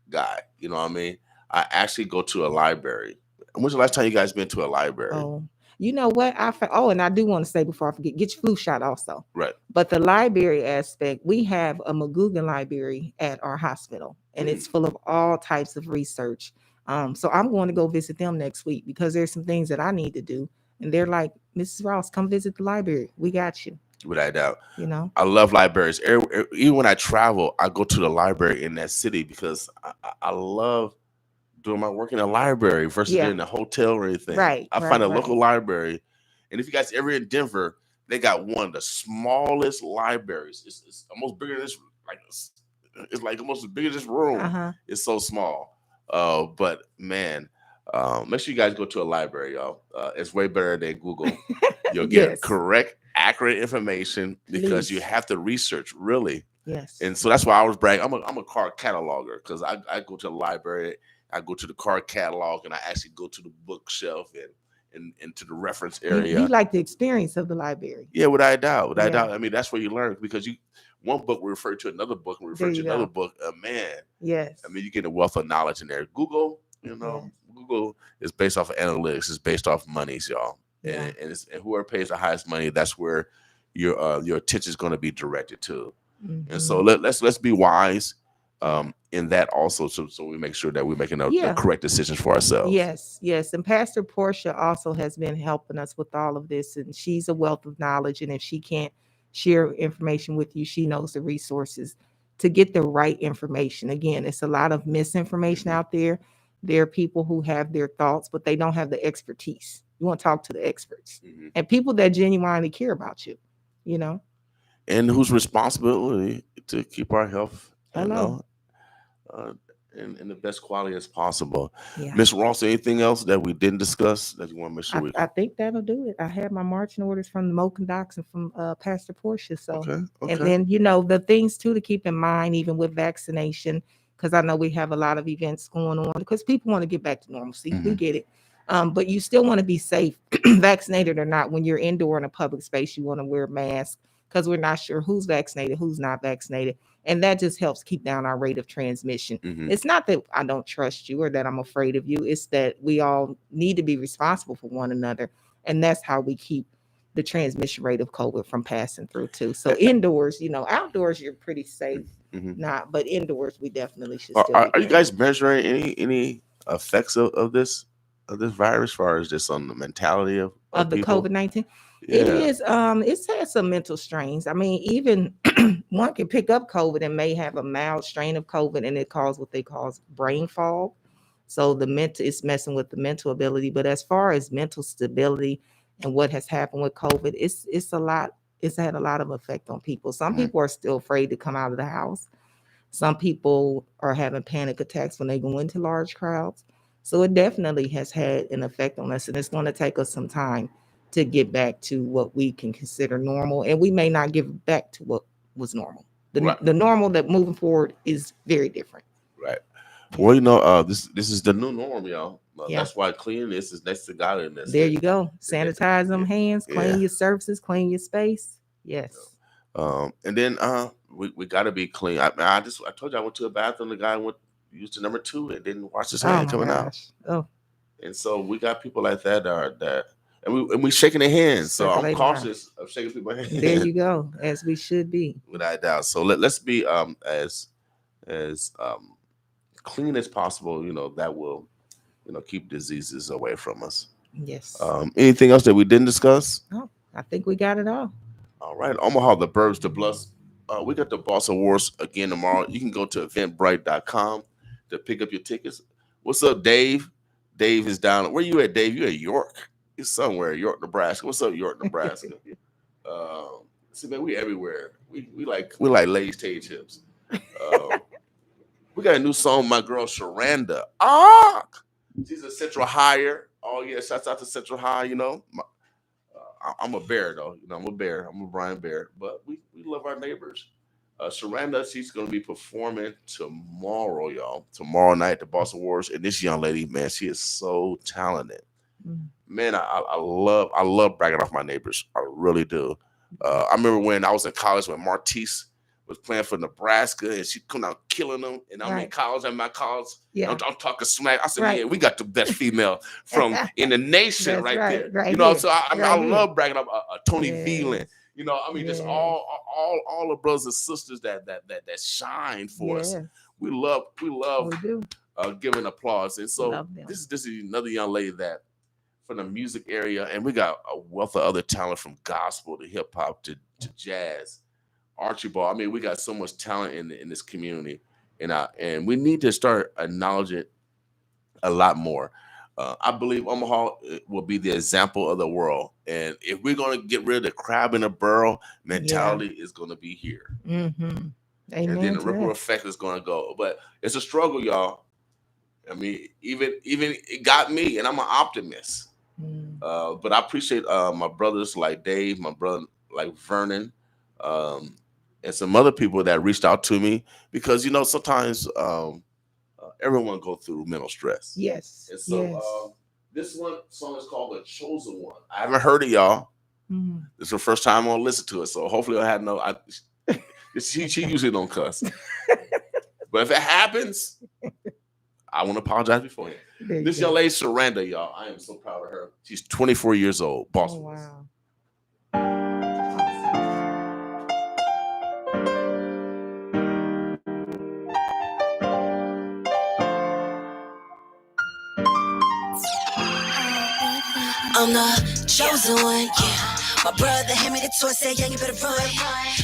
guy. You know what I mean? I actually go to a library. When's the last time you guys been to a library? Oh, you know what? And I do want to say before I forget, get your flu shot also. Right. But the library aspect, we have a McGugan library at our hospital, and it's full of all types of research. So I'm going to go visit them next week because there's some things that I need to do. And they're like, Mrs. Ross, come visit the library. We got you. Without doubt. You know, I love libraries. Even when I travel, I go to the library in that city because I love doing my work in a library versus in a hotel or anything. Right. I find a local library. And if you guys ever in Denver, they got one of the smallest libraries. It's almost bigger than this, it's like almost as big as this room. It's so small. But man, make sure you guys go to a library, y'all. It's way better than Google. You'll get correct, accurate information because you have to research really. Yes. And so that's why I always brag. I'm a car cataloger because I go to the library, I go to the car catalog, and I actually go to the bookshelf and into the reference area. You like the experience of the library. Yeah, without doubt. Without doubt. I mean, that's where you learn because one book will refer to another book and refer to another book. Man. Yes. I mean, you get a wealth of knowledge in there. Google, Google is based off of analytics. It's based off monies, y'all. And whoever pays the highest money, that's where your attention is going to be directed to. And so let's be wise in that also, so we make sure that we're making the correct decisions for ourselves. Yes. And Pastor Portia also has been helping us with all of this, and she's a wealth of knowledge. And if she can't share information with you, she knows the resources to get the right information. Again, it's a lot of misinformation out there. There are people who have their thoughts, but they don't have the expertise. You want to talk to the experts and people that genuinely care about you, you know. And whose responsibility to keep our health, in the best quality as possible. Ms. Ross, anything else that we didn't discuss that you want to make sure I think that'll do it. I had my marching orders from the Mocha Docs and from Pastor Portia. So, and then, the things too to keep in mind, even with vaccination, because I know we have a lot of events going on because people want to get back to normalcy. We get it. But you still want to be safe, vaccinated or not. When you're indoor in a public space, you want to wear a mask because we're not sure who's vaccinated, who's not vaccinated. And that just helps keep down our rate of transmission. It's not that I don't trust you or that I'm afraid of you. It's that we all need to be responsible for one another. And that's how we keep the transmission rate of COVID from passing through too. So indoors, outdoors, you're pretty safe. But indoors, we definitely should still are you guys measuring any effects of this virus as far as just on the mentality of the people? COVID-19? It is. It's had some mental strains. I mean, even one can pick up COVID and may have a mild strain of COVID, and it causes what they call brain fog. So the mental it's messing with the mental ability. But as far as mental stability and what has happened with COVID, it's a lot. It's had a lot of effect on people. Some people are still afraid to come out of the house. Some people are having panic attacks when they go into large crowds. So it definitely has had an effect on us, and it's going to take us some time to get back to what we can consider normal, and we may not get back to what was normal. The normal that moving forward is very different. Right. Well, this is the new norm, y'all. That's why cleanliness is next to godliness. There you go. Sanitize them hands, clean your surfaces, clean your space. Yes. And then we got to be clean. I told you I went to a bathroom. The guy used the number 2 and didn't wash his hand coming out. Oh. And so we got people like that and we shaking their hands. So I'm cautious of shaking people's hands. There you go, as we should be. Without doubt. So let's be as clean as possible. That will keep diseases away from us. Yes. Anything else that we didn't discuss? No, I think we got it all. All right, Omaha, the Burbs, the Bluffs. We got the Boss Awards again tomorrow. You can go to eventbrite.com to pick up your tickets. What's up, Dave? Dave is down. Where you at, Dave? You at York? You're somewhere, York, Nebraska. What's up, York, Nebraska? See, man, we everywhere. We like Lay's Tay chips. We got a new song, my girl Shanda. She's a Central Higher. Oh yeah, shouts out to Central High. I'm a bear though. I'm a bear. I'm a Brian Bear. But we love our neighbors. Shanda, she's gonna be performing tomorrow, y'all. Tomorrow night at the Boss Awards. And this young lady, man, she is so talented. Man, I love bragging off my neighbors. I really do. I remember when I was in college when Martine was playing for Nebraska and she come out killing them. And I'm in college, I'm at college. Yeah. I'm talking smack. I said, yeah, we got the best female in the nation there. So I love bragging up Tony Feilman. Just all the brothers and sisters that shine for us. We love giving applause. And so this is another young lady that from the music area, and we got a wealth of other talent from gospel to hip hop to jazz. Archibald. We got so much talent in this community, and we need to start acknowledging it a lot more. I believe Omaha will be the example of the world, and if we're going to get rid of the crab in a barrel mentality, is going to be here. Mm-hmm. Amen. And then the ripple effect is going to go. But it's a struggle, y'all. Even it got me, and I'm an optimist. But I appreciate my brothers like Dave, my brother like Vernon. And some other people that reached out to me because sometimes everyone go through mental stress. Yes. And so this song is called "The Chosen One." I haven't heard it, y'all. This is the first time I'm gonna listen to it, so hopefully I had she usually don't cuss, but if it happens, I want to apologize beforehand. This young lady, Shanda, y'all, I am so proud of her. She's 24 years old. Boston. Oh, wow. I'm the chosen one, yeah. My brother hand me the toy, said, yeah, you better run.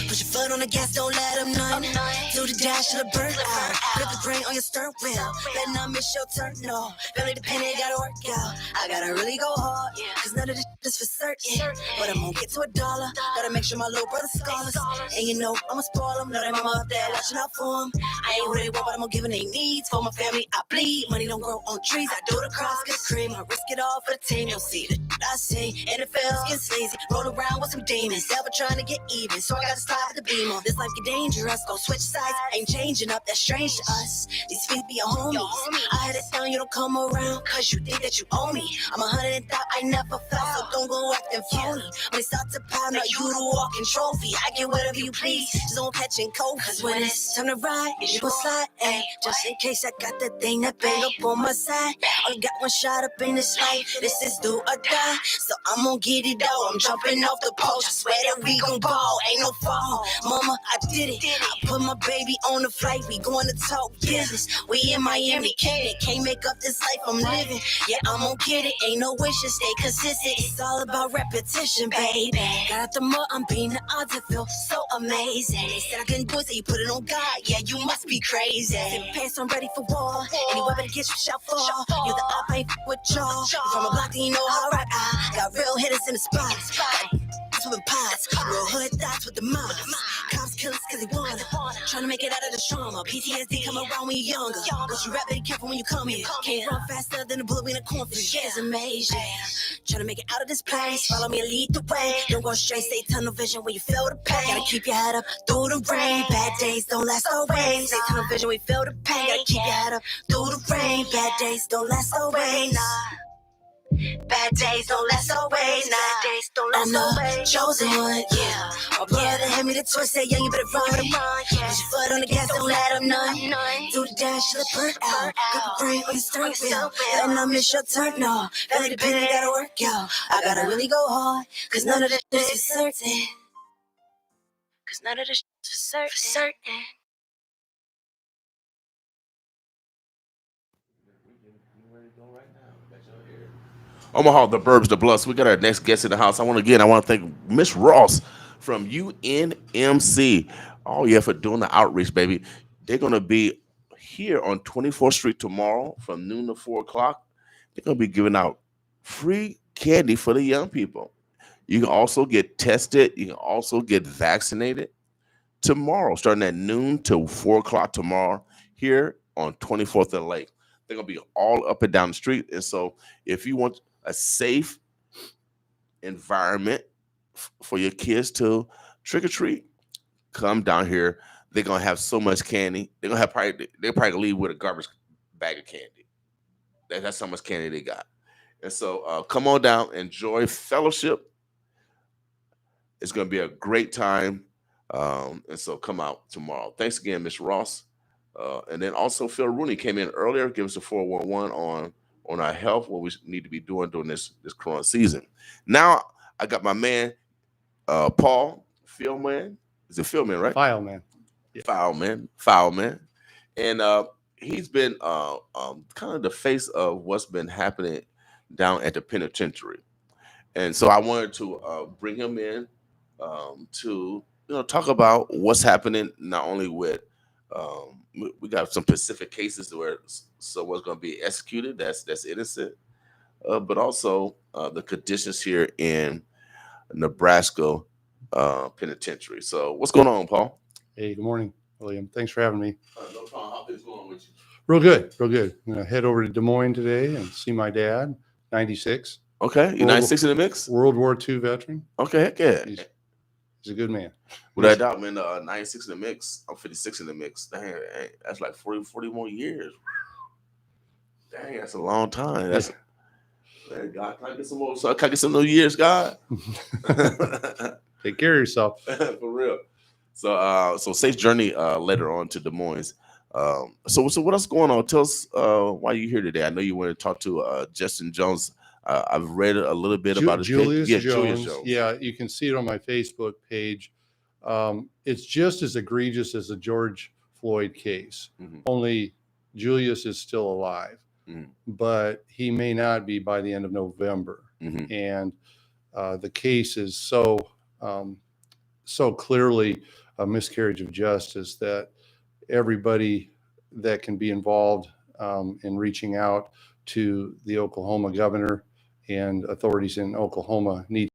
Put your foot on the gas, don't let him none. Do the dash of the bird out. Put the grain on your stern wheel. Better not miss your turn, no. Family dependent, gotta work out. I gotta really go hard, cause none of this is for certain. But I'm gonna get to $1. Gotta make sure my little brother's scholars. And I'ma spoil them. Know that mama up there watching out for them. I ain't who they want, but I'm gonna give them their needs. For my family, I bleed. Money don't grow on trees. I do the cross, get cream. I risk it all for the team. You'll see the I say. NFL's getting sleazy. Roll around with some demons. Never trying to get even. So I gotta stop at the beam on. This life get dangerous. Go switch sides. Ain't changing up. That's strange to us. These feet be your homies. I had it down. You don't come around. Cause you think that you owe me. I'm 100 and thought I never felt. So don't go acting phony. When it starts to pile, now you the walking trophy. I get whatever you please. Just don't catch and cold. Cause when it's time to ride, you gon' slide. Ay, just in case I got the thing that bang up on my side. Only got one shot up in this life. This is do or die. So I'm gon' get it though. I'm jumping off the post. I swear that we gon' ball. Ain't no fall. Mama, I did it. I put my baby on the flight. We going to talk business. We in Miami, can't make up this life I'm living. Yeah, I'm gon' get it. Ain't no wishes, stay consistent. It's all about repetition, baby. Got out the mud, I'm being the odds, I feel so amazing. They said I couldn't do it, so you put it on God. Yeah, you must be crazy. Same pants, I'm ready for war. Any weapon against you shall fall. You're the up, I ain't with y'all. You from a block, then you know how I rock. I got real hitters in the spot. With pots, real hood thoughts with the moms. Cops kill us cause they want it. Trying to make it out of the trauma. PTSD come around when you're younger. But you rap, be careful when you come here. Can't run faster than a bullet in a cornfish. It's amazing. Trying to make it out of this place. Follow me and lead the way. Don't go straight, stay tunnel vision when you feel the pain. Gotta keep your head up through the rain. Bad days don't last always. Stay tunnel vision when you feel the pain. Gotta keep your head up through the rain. Bad days don't last always. Bad days don't last always. Bad days don't last always. Chosen one, yeah. My brother hand me the twist, say young, you better run. Put your foot on the gas, don't let them none. Do the dash, let burn out. Grip a brain on your steering wheel. Letting them miss your turn, no. Family dependent, gotta work, yo. I gotta really go hard, cause none of this is certain. Cause none of this is certain. Omaha, the Burbs, the Bluffs. We got our next guest in the house. I want to thank Miss Ross from UNMC. Oh, yeah, for doing the outreach, baby. They're going to be here on 24th Street tomorrow from noon to 4 o'clock. They're going to be giving out free candy for the young people. You can also get tested. You can also get vaccinated tomorrow, starting at noon to 4 o'clock tomorrow here on 24th and Lake. They're going to be all up and down the street. And so if you want a safe environment for your kids to trick or treat, come down here. They're gonna have so much candy. They're probably gonna leave with a garbage bag of candy. That's how much candy they got. And so come on down, enjoy fellowship. It's gonna be a great time. And so come out tomorrow. Thanks again, Miss Ross. And then also Phil Rooney came in earlier, give us a 411 on our health, what we need to be doing during this Corona season. Now I got my man, Paul Feilman. Is it Feilman, right? Feilman. Yeah. Feilman. And he's been kind of the face of what's been happening down at the penitentiary. And so I wanted to bring him in to talk about what's happening, not only with we got some specific cases where someone's going to be executed that's innocent, but also the conditions here in Nebraska penitentiary. So what's going on, Paul? Hey, good morning, William. Thanks for having me. No problem. How things going with you? Real good. I'm going to head over to Des Moines today and see my dad, 96. Okay, you're 96 in the mix? World War II veteran. Okay, heck yeah. He's a good man. Without doubt, man, 96 in the mix. I'm 56 in the mix. Dang, that's like 40 more years. Dang, that's a long time. That's man, God, can I get some more? So can I get some more years, God? Take care of yourself. For real. So safe journey later on to Des Moines. So what else going on? Tell us why you're here today. I know you want to talk to Justin Jones. I've read a little bit about his Julius case. Jones. Julius Jones. Yeah, you can see it on my Facebook page. It's just as egregious as the George Floyd case. Mm-hmm. Only Julius is still alive, but he may not be by the end of November. Mm-hmm. And the case is so clearly a miscarriage of justice that everybody that can be involved in reaching out to the Oklahoma governor and authorities in Oklahoma need,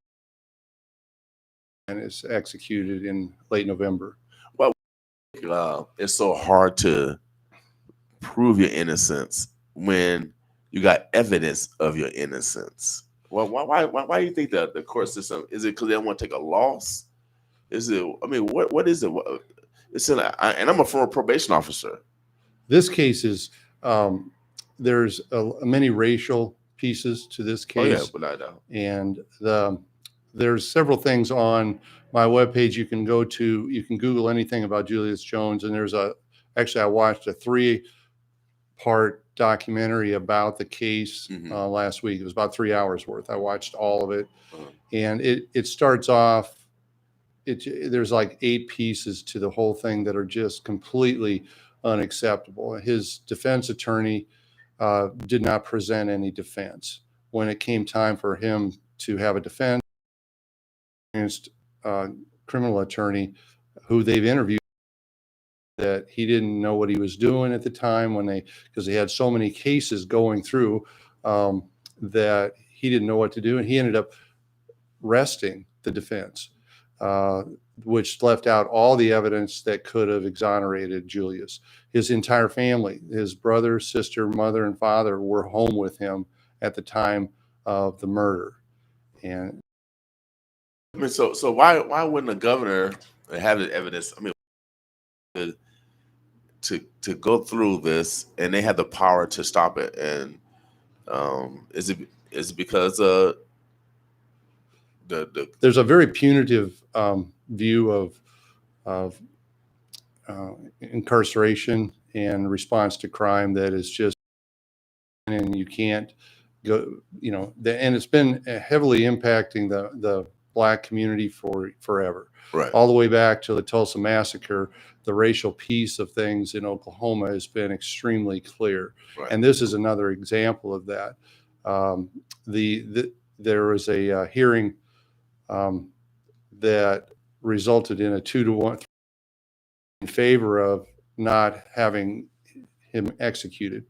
and it's executed in late November. Well, it's so hard to prove your innocence when you got evidence of your innocence. Well, why do you think that the court system, is it because they don't want to take a loss? Is it? I mean, what is it? And I'm a former probation officer. This case is there's many racial pieces to this case. Oh, yeah, but I know. And there's several things on my webpage you can go to. You can Google anything about Julius Jones, and I watched a 3-part documentary about the case last week. It was about 3 hours worth. I watched all of it, and it starts off. There's like 8 pieces to the whole thing that are just completely unacceptable. His defense attorney did not present any defense. When it came time for him to have a defense criminal attorney who they've interviewed that he didn't know what he was doing at the time because they had so many cases going through that he didn't know what to do, and he ended up resting the defense, which left out all the evidence that could have exonerated Julius. His entire family, his brother, sister, mother, and father were home with him at the time of the murder. And I mean, so why wouldn't the governor have the evidence? I mean, to go through this, and they had the power to stop it. And is it because there's a very punitive view of incarceration and response to crime that is just, and you can't go, and it's been heavily impacting the Black community forever. Right. All the way back to the Tulsa massacre, the racial piece of things in Oklahoma has been extremely clear. Right. And this is another example of that. There was a hearing that resulted in a 2-1 in favor of not having him executed,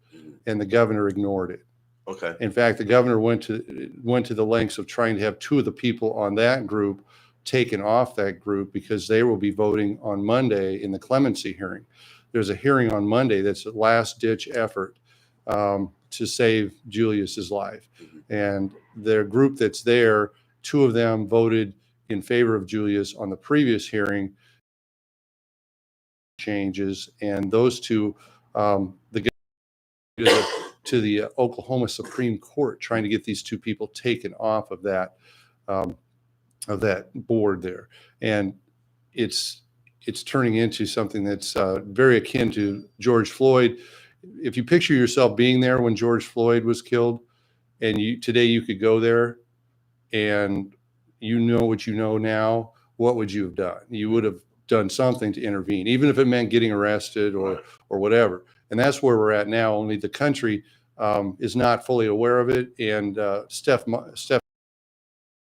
and the governor ignored it. Okay. In fact, the governor went to the lengths of trying to have 2 of the people on that group taken off that group because they will be voting on Monday in the clemency hearing. There's a hearing on Monday that's a last-ditch effort to save Julius's life. And their group that's there, 2 of them voted in favor of Julius on the previous hearing changes, and those 2, to the Oklahoma Supreme Court, trying to get these 2 people taken off of that board there. And it's turning into something that's very akin to George Floyd. If you picture yourself being there when George Floyd was killed, and today you could go there and you know what you know now, what would you have done? You would have done something to intervene, even if it meant getting arrested or whatever. And that's where we're at now, only the country is not fully aware of it. And Steph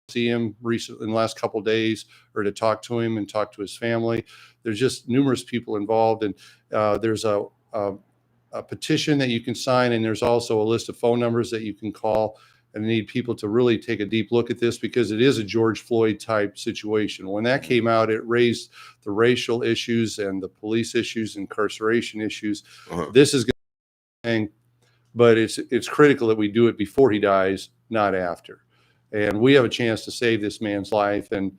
see him recently in the last couple of days, or to talk to him and talk to his family. There's just numerous people involved, and there's a petition that you can sign, and there's also a list of phone numbers that you can call. And need people to really take a deep look at this, because it is a George Floyd type situation. When that came out, it raised the racial issues and the police issues, incarceration issues. This is going to, but it's critical that we do it before he dies, not after. And we have a chance to save this man's life, and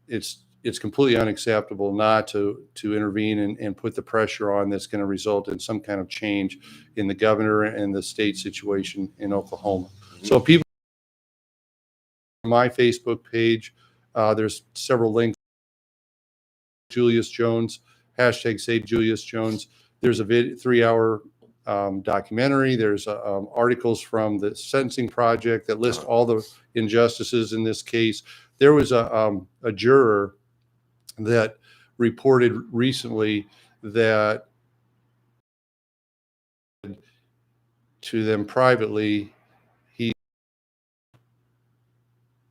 it's completely unacceptable not to intervene and put the pressure on that's going to result in some kind of change in the governor and the state situation in Oklahoma. So people, on my Facebook page, there's several links. Julius Jones, hashtag Save Julius Jones. There's a 3-hour documentary. There's articles from the Sentencing Project that list all the injustices in this case. There was a juror that reported recently that to them privately, he's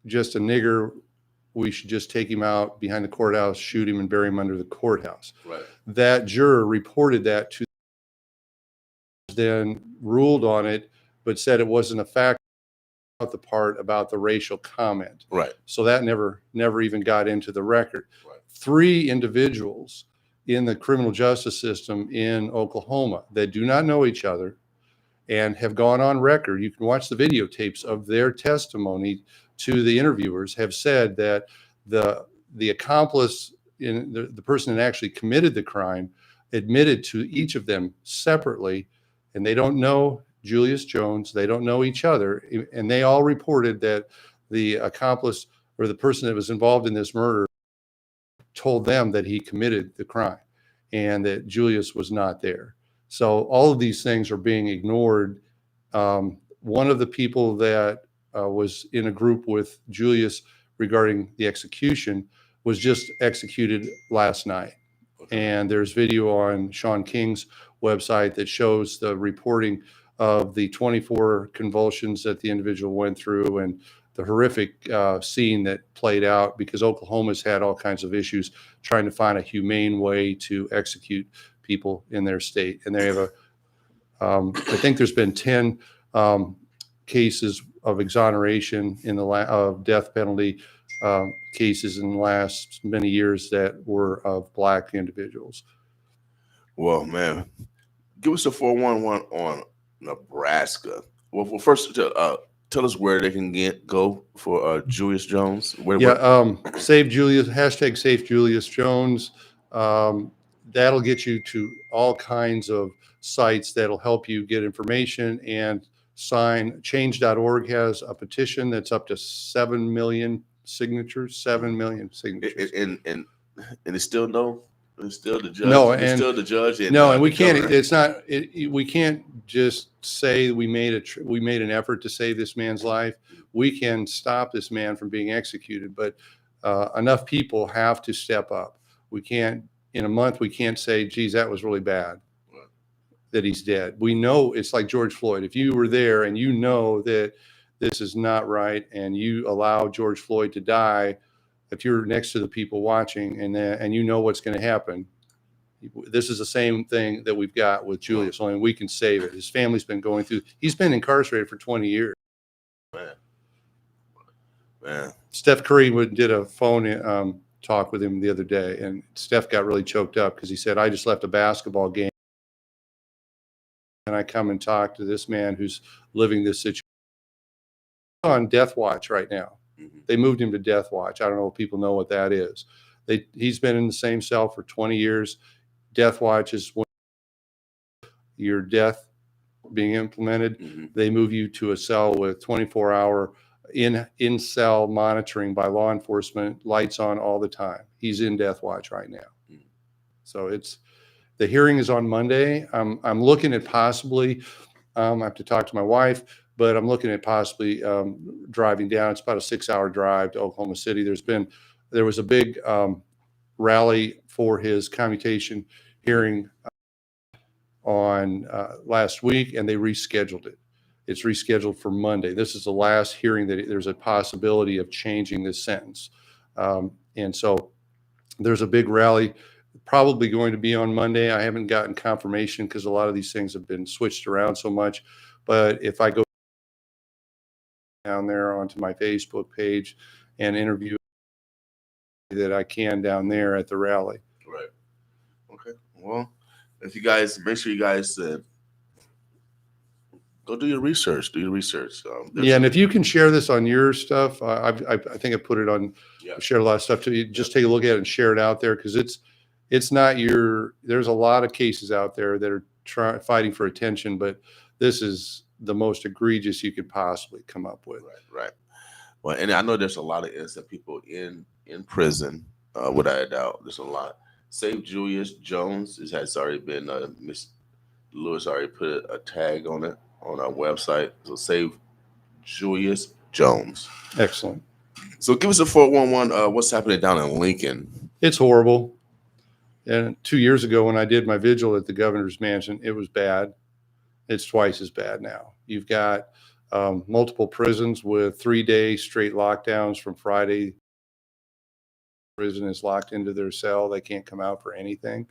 just a nigger. We should just take him out behind the courthouse, shoot him, and bury him under the courthouse. Right. That juror reported that to, then ruled on it, but said it wasn't a fact about the part about the racial comment. Right. So that never even got into the record. Right. 3 individuals in the criminal justice system in Oklahoma that do not know each other and have gone on record. You can watch the videotapes of their testimony to the interviewers, have said that the accomplice, in the person that actually committed the crime, admitted to each of them separately, and they don't know Julius Jones, they don't know each other, and they all reported that the accomplice or the person that was involved in this murder told them that he committed the crime and that Julius was not there. So all of these things are being ignored. One of the people that was in a group with Julius regarding the execution was just executed last night. Okay. And there's video on Sean King's website that shows the reporting of the 24 convulsions that the individual went through, and horrific scene that played out, because Oklahoma's had all kinds of issues trying to find a humane way to execute people in their state. And they have I think there's been 10 cases of exoneration in of death penalty cases in the last many years that were of Black individuals. Well, man, give us a 411 on Nebraska. Well, first, tell us where they can go for Julius Jones. Save Julius, hashtag Save Julius Jones. That'll get you to all kinds of sites that'll help you get information and sign. Change.org has a petition that's up to 7 million signatures. 7 million signatures. And it's still no. It's still the judge. No, it's and still the judge. And, no, and we can't. governor. It's not. We can't just say we made an effort to save this man's life. We can stop this man from being executed, but enough people have to step up. We can't. In a month, we can't say, "Geez, that was really bad." That he's dead. We know it's like George Floyd. If you were there and you know that this is not right, and you allow George Floyd to die, if you're next to the people watching and you know what's going to happen, this is the same thing that we've got with Julius. Only we can save it. His family's been going through. He's been incarcerated for 20 years. Man. Steph Curry did a phone talk with him the other day, and Steph got really choked up because he said, "I just left a basketball game, and I come and talk to this man who's living this situation on death watch right now." Mm-hmm. They moved him to death watch. I don't know if people know what that is. He's been in the same cell for 20 years. Death watch is when your death being implemented. Mm-hmm. They move you to a cell with 24-hour in cell monitoring by law enforcement, lights on all the time. He's in death watch right now. Mm-hmm. So the hearing is on Monday. I'm looking at possibly, I have to talk to my wife, but I'm looking at possibly driving down. It's about a 6-hour drive to Oklahoma City. There was a big rally for his commutation hearing on last week, and they rescheduled it. It's rescheduled for Monday. This is the last hearing that there's a possibility of changing this sentence. And so there's a big rally probably going to be on Monday. I haven't gotten confirmation because a lot of these things have been switched around so much. But if I go down there onto my Facebook page and interview that I can down there at the rally. Right. Okay. Well, if you guys, make sure you guys go do your research. Do your research. And if you can share this on your stuff, I think I put it on. Yeah. Shared a lot of stuff to you. Just take a look at it and share it out there, because it's not there's a lot of cases out there that are fighting for attention, but this is the most egregious you could possibly come up with. Right. Well, and I know there's a lot of innocent people in prison, without a doubt. There's a lot. Save Julius Jones has already been, Miss Lewis already put a tag on it on our website. So Save Julius Jones. Excellent. So give us a 411. What's happening down in Lincoln? It's horrible. And 2 years ago when I did my vigil at the governor's mansion, it was bad. It's twice as bad now. You've got multiple prisons with 3-day straight lockdowns from Friday. Prison is locked into their cell. They can't come out for anything.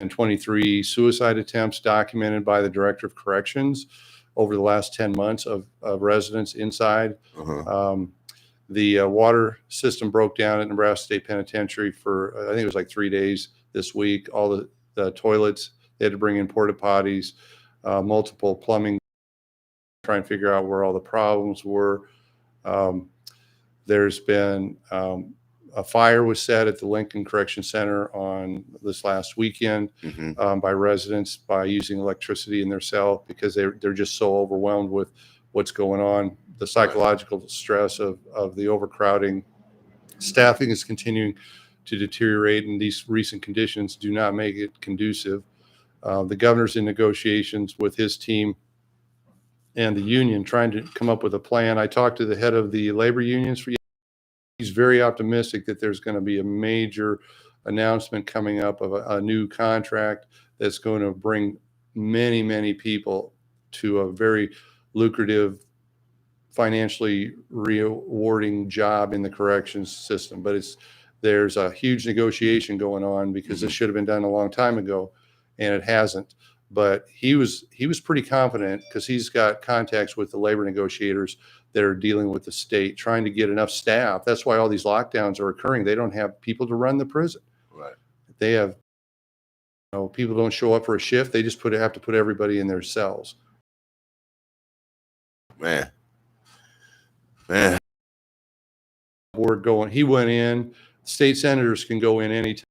And 23 suicide attempts documented by the Director of Corrections over the last 10 months of residents inside. Uh-huh. The water system broke down at Nebraska State Penitentiary for, I think it was like 3 days this week. All the toilets, they had to bring in porta potties, multiple plumbing, try and figure out where all the problems were. There's been a fire was set at the Lincoln Correction Center on this last weekend by residents by using electricity in their cell because they're just so overwhelmed with what's going on. The psychological stress of the overcrowding. Staffing is continuing to deteriorate, and these recent conditions do not make it conducive. The governor's in negotiations with his team and the union trying to come up with a plan. I talked to the head of the labor unions for. He's very optimistic that there's going to be a major announcement coming up of a new contract that's going to bring many, many people to a very lucrative financially rewarding job in the corrections system, but there's a huge negotiation going on because this should have been done a long time ago, and it hasn't. But he was pretty confident because he's got contacts with the labor negotiators that are dealing with the state, trying to get enough staff. That's why all these lockdowns are occurring. They don't have people to run the prison. Right. They have, people don't show up for a shift. They just have to put everybody in their cells. Man. Board going. He went in. State senators can go in anytime.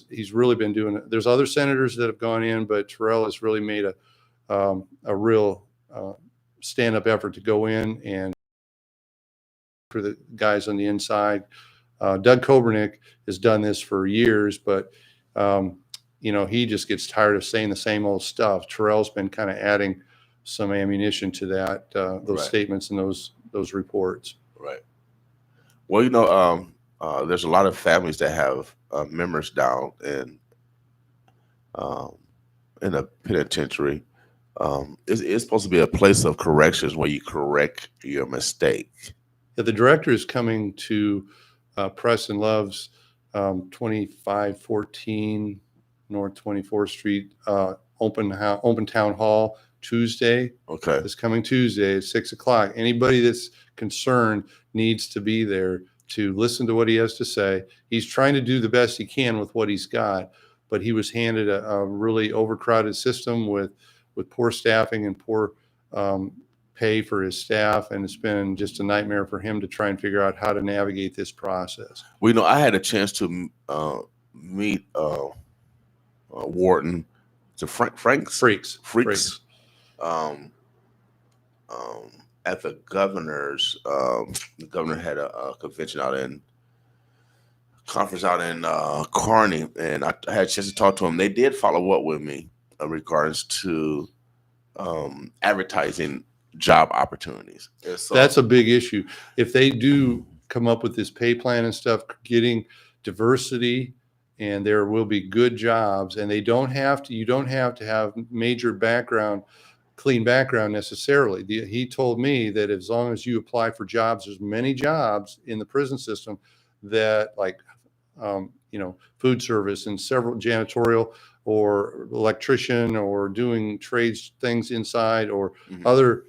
He's really been doing it. There's other senators that have gone in, but Terrell has really made a real stand-up effort to go in and for the guys on the inside. Doug Kobernick has done this for years, but he just gets tired of saying the same old stuff. Terrell's been kind of adding some ammunition to that, those statements and those reports. Right. Well, there's a lot of families that have members down in a penitentiary. It's supposed to be a place of corrections where you correct your mistake. Yeah, the director is coming to Preston Love's 2514 North 24th Street open town hall Tuesday. Okay. This coming Tuesday at 6:00. Anybody that's concerned needs to be there to listen to what he has to say. He's trying to do the best he can with what he's got, but he was handed a really overcrowded system with poor staffing and poor pay for his staff, and it's been just a nightmare for him to try and figure out how to navigate this process. Well, I had a chance to meet Warden, to Freaks. At the governor's, the governor had a convention conference out in Kearney, and I had a chance to talk to him. They did follow up with me in regards to advertising job opportunities. So, that's a big issue. If they do come up with this pay plan and stuff, getting diversity, and there will be good jobs, and you don't have to have major clean background necessarily. He told me that as long as you apply for jobs, there's many jobs in the prison system that food service and several janitorial or electrician or doing trades things inside or other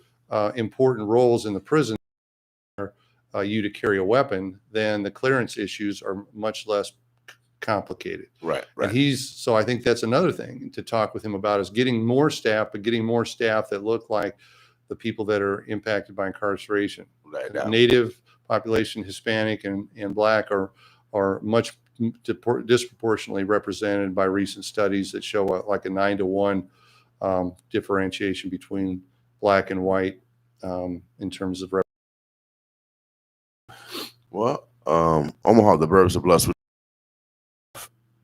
important roles in the prison you to carry a weapon, then the clearance issues are much less complicated. Right. And so I think that's another thing to talk with him about is getting more staff, but getting more staff that look like the people that are impacted by incarceration. Right. Native population, Hispanic and Black are much disproportionately represented by recent studies that show like a 9-to-1 differentiation between Black and white in terms of Omaha, the burbs are blessed with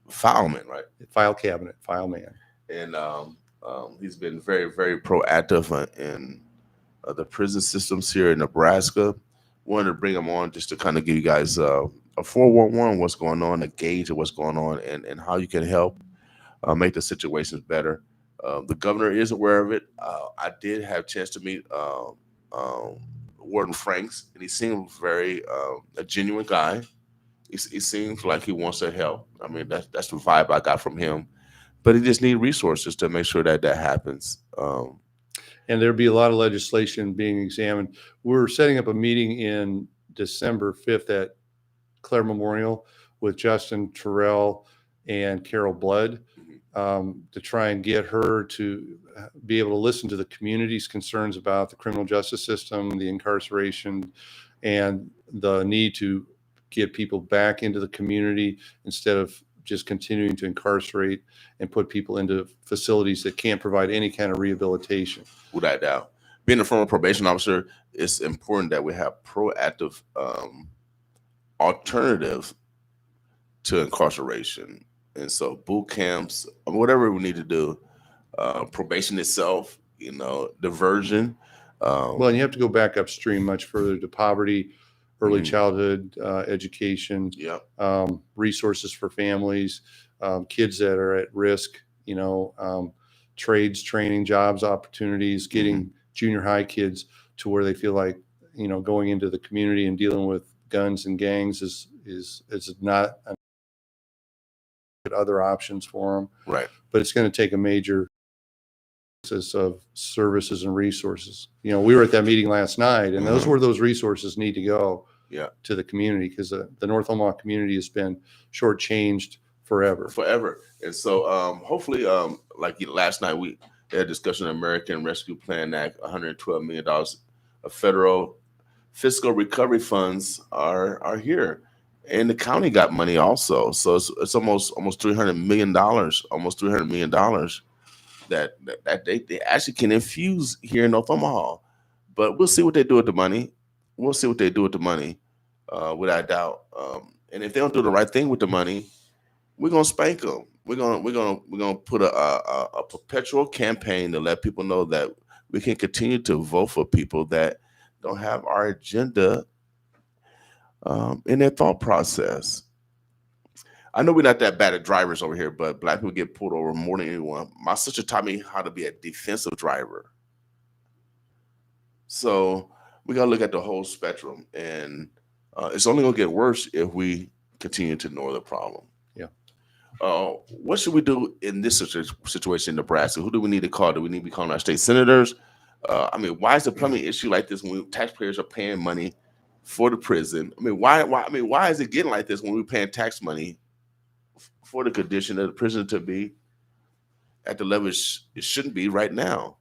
Feilman, right? Feilman. And he's been very, very proactive in the prison systems here in Nebraska. Wanted to bring him on just to kind of give you guys a 411 what's going on, a gauge of what's going on, and how you can help make the situations better. The governor is aware of it. I did have a chance to meet Warden Franks, and he seemed very a genuine guy. He seems like he wants to help. I mean, that's the vibe I got from him. But he just needs resources to make sure that happens. And there'll be a lot of legislation being examined. We're setting up a meeting in December 5th at Clare Memorial with Justin Terrell and Carol Blood to try and get her to be able to listen to the community's concerns about the criminal justice system, the incarceration, and the need to get people back into the community instead of just continuing to incarcerate and put people into facilities that can't provide any kind of rehabilitation. Without doubt. Being a former probation officer, it's important that we have proactive alternatives to incarceration. And so boot camps, whatever we need to do, probation itself, diversion. Well, and you have to go back upstream much further to poverty, early childhood education, resources for families, kids that are at risk, trades, training, jobs, opportunities, getting junior high kids to where they feel like, going into the community and dealing with guns and gangs is not other options for them. Right. But it's going to take a major of services and resources. We were at that meeting last night, and those where those resources need to go to the community, because the North Omaha community has been shortchanged forever. And so hopefully, like last night, we had a discussion of American Rescue Plan Act, $112 million of federal fiscal recovery funds are here. And the county got money also. So it's almost $300 million, almost $300 million that they actually can infuse here in North Omaha. But we'll see what they do with the money. Without a doubt. And if they don't do the right thing with the money, we're gonna spank them. We're gonna put a perpetual campaign to let people know that we can continue to vote for people that don't have our agenda in their thought process. I know we're not that bad at drivers over here, but black people get pulled over more than anyone. My sister taught me how to be a defensive driver. So we got to look at the whole spectrum, and it's only going to get worse if we continue to ignore the problem. Yeah. What should we do in this situation in Nebraska? Who do we need to call? Do we need to be calling our state senators? Why is the plumbing issue like this when taxpayers are paying money for the prison? Why is it getting like this when we're paying tax money for the condition of the prison to be at the level it shouldn't be right now?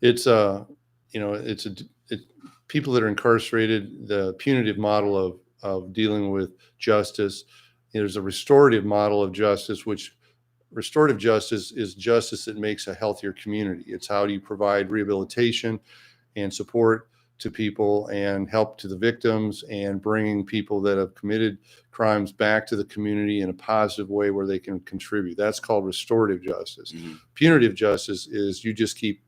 It's people that are incarcerated, the punitive model of dealing with justice. There's a restorative model of justice, which restorative justice is justice that makes a healthier community. It's how do you provide rehabilitation and support to people and help to the victims and bringing people that have committed crimes back to the community in a positive way where they can contribute. That's called restorative justice. Mm-hmm. Punitive justice is you just keep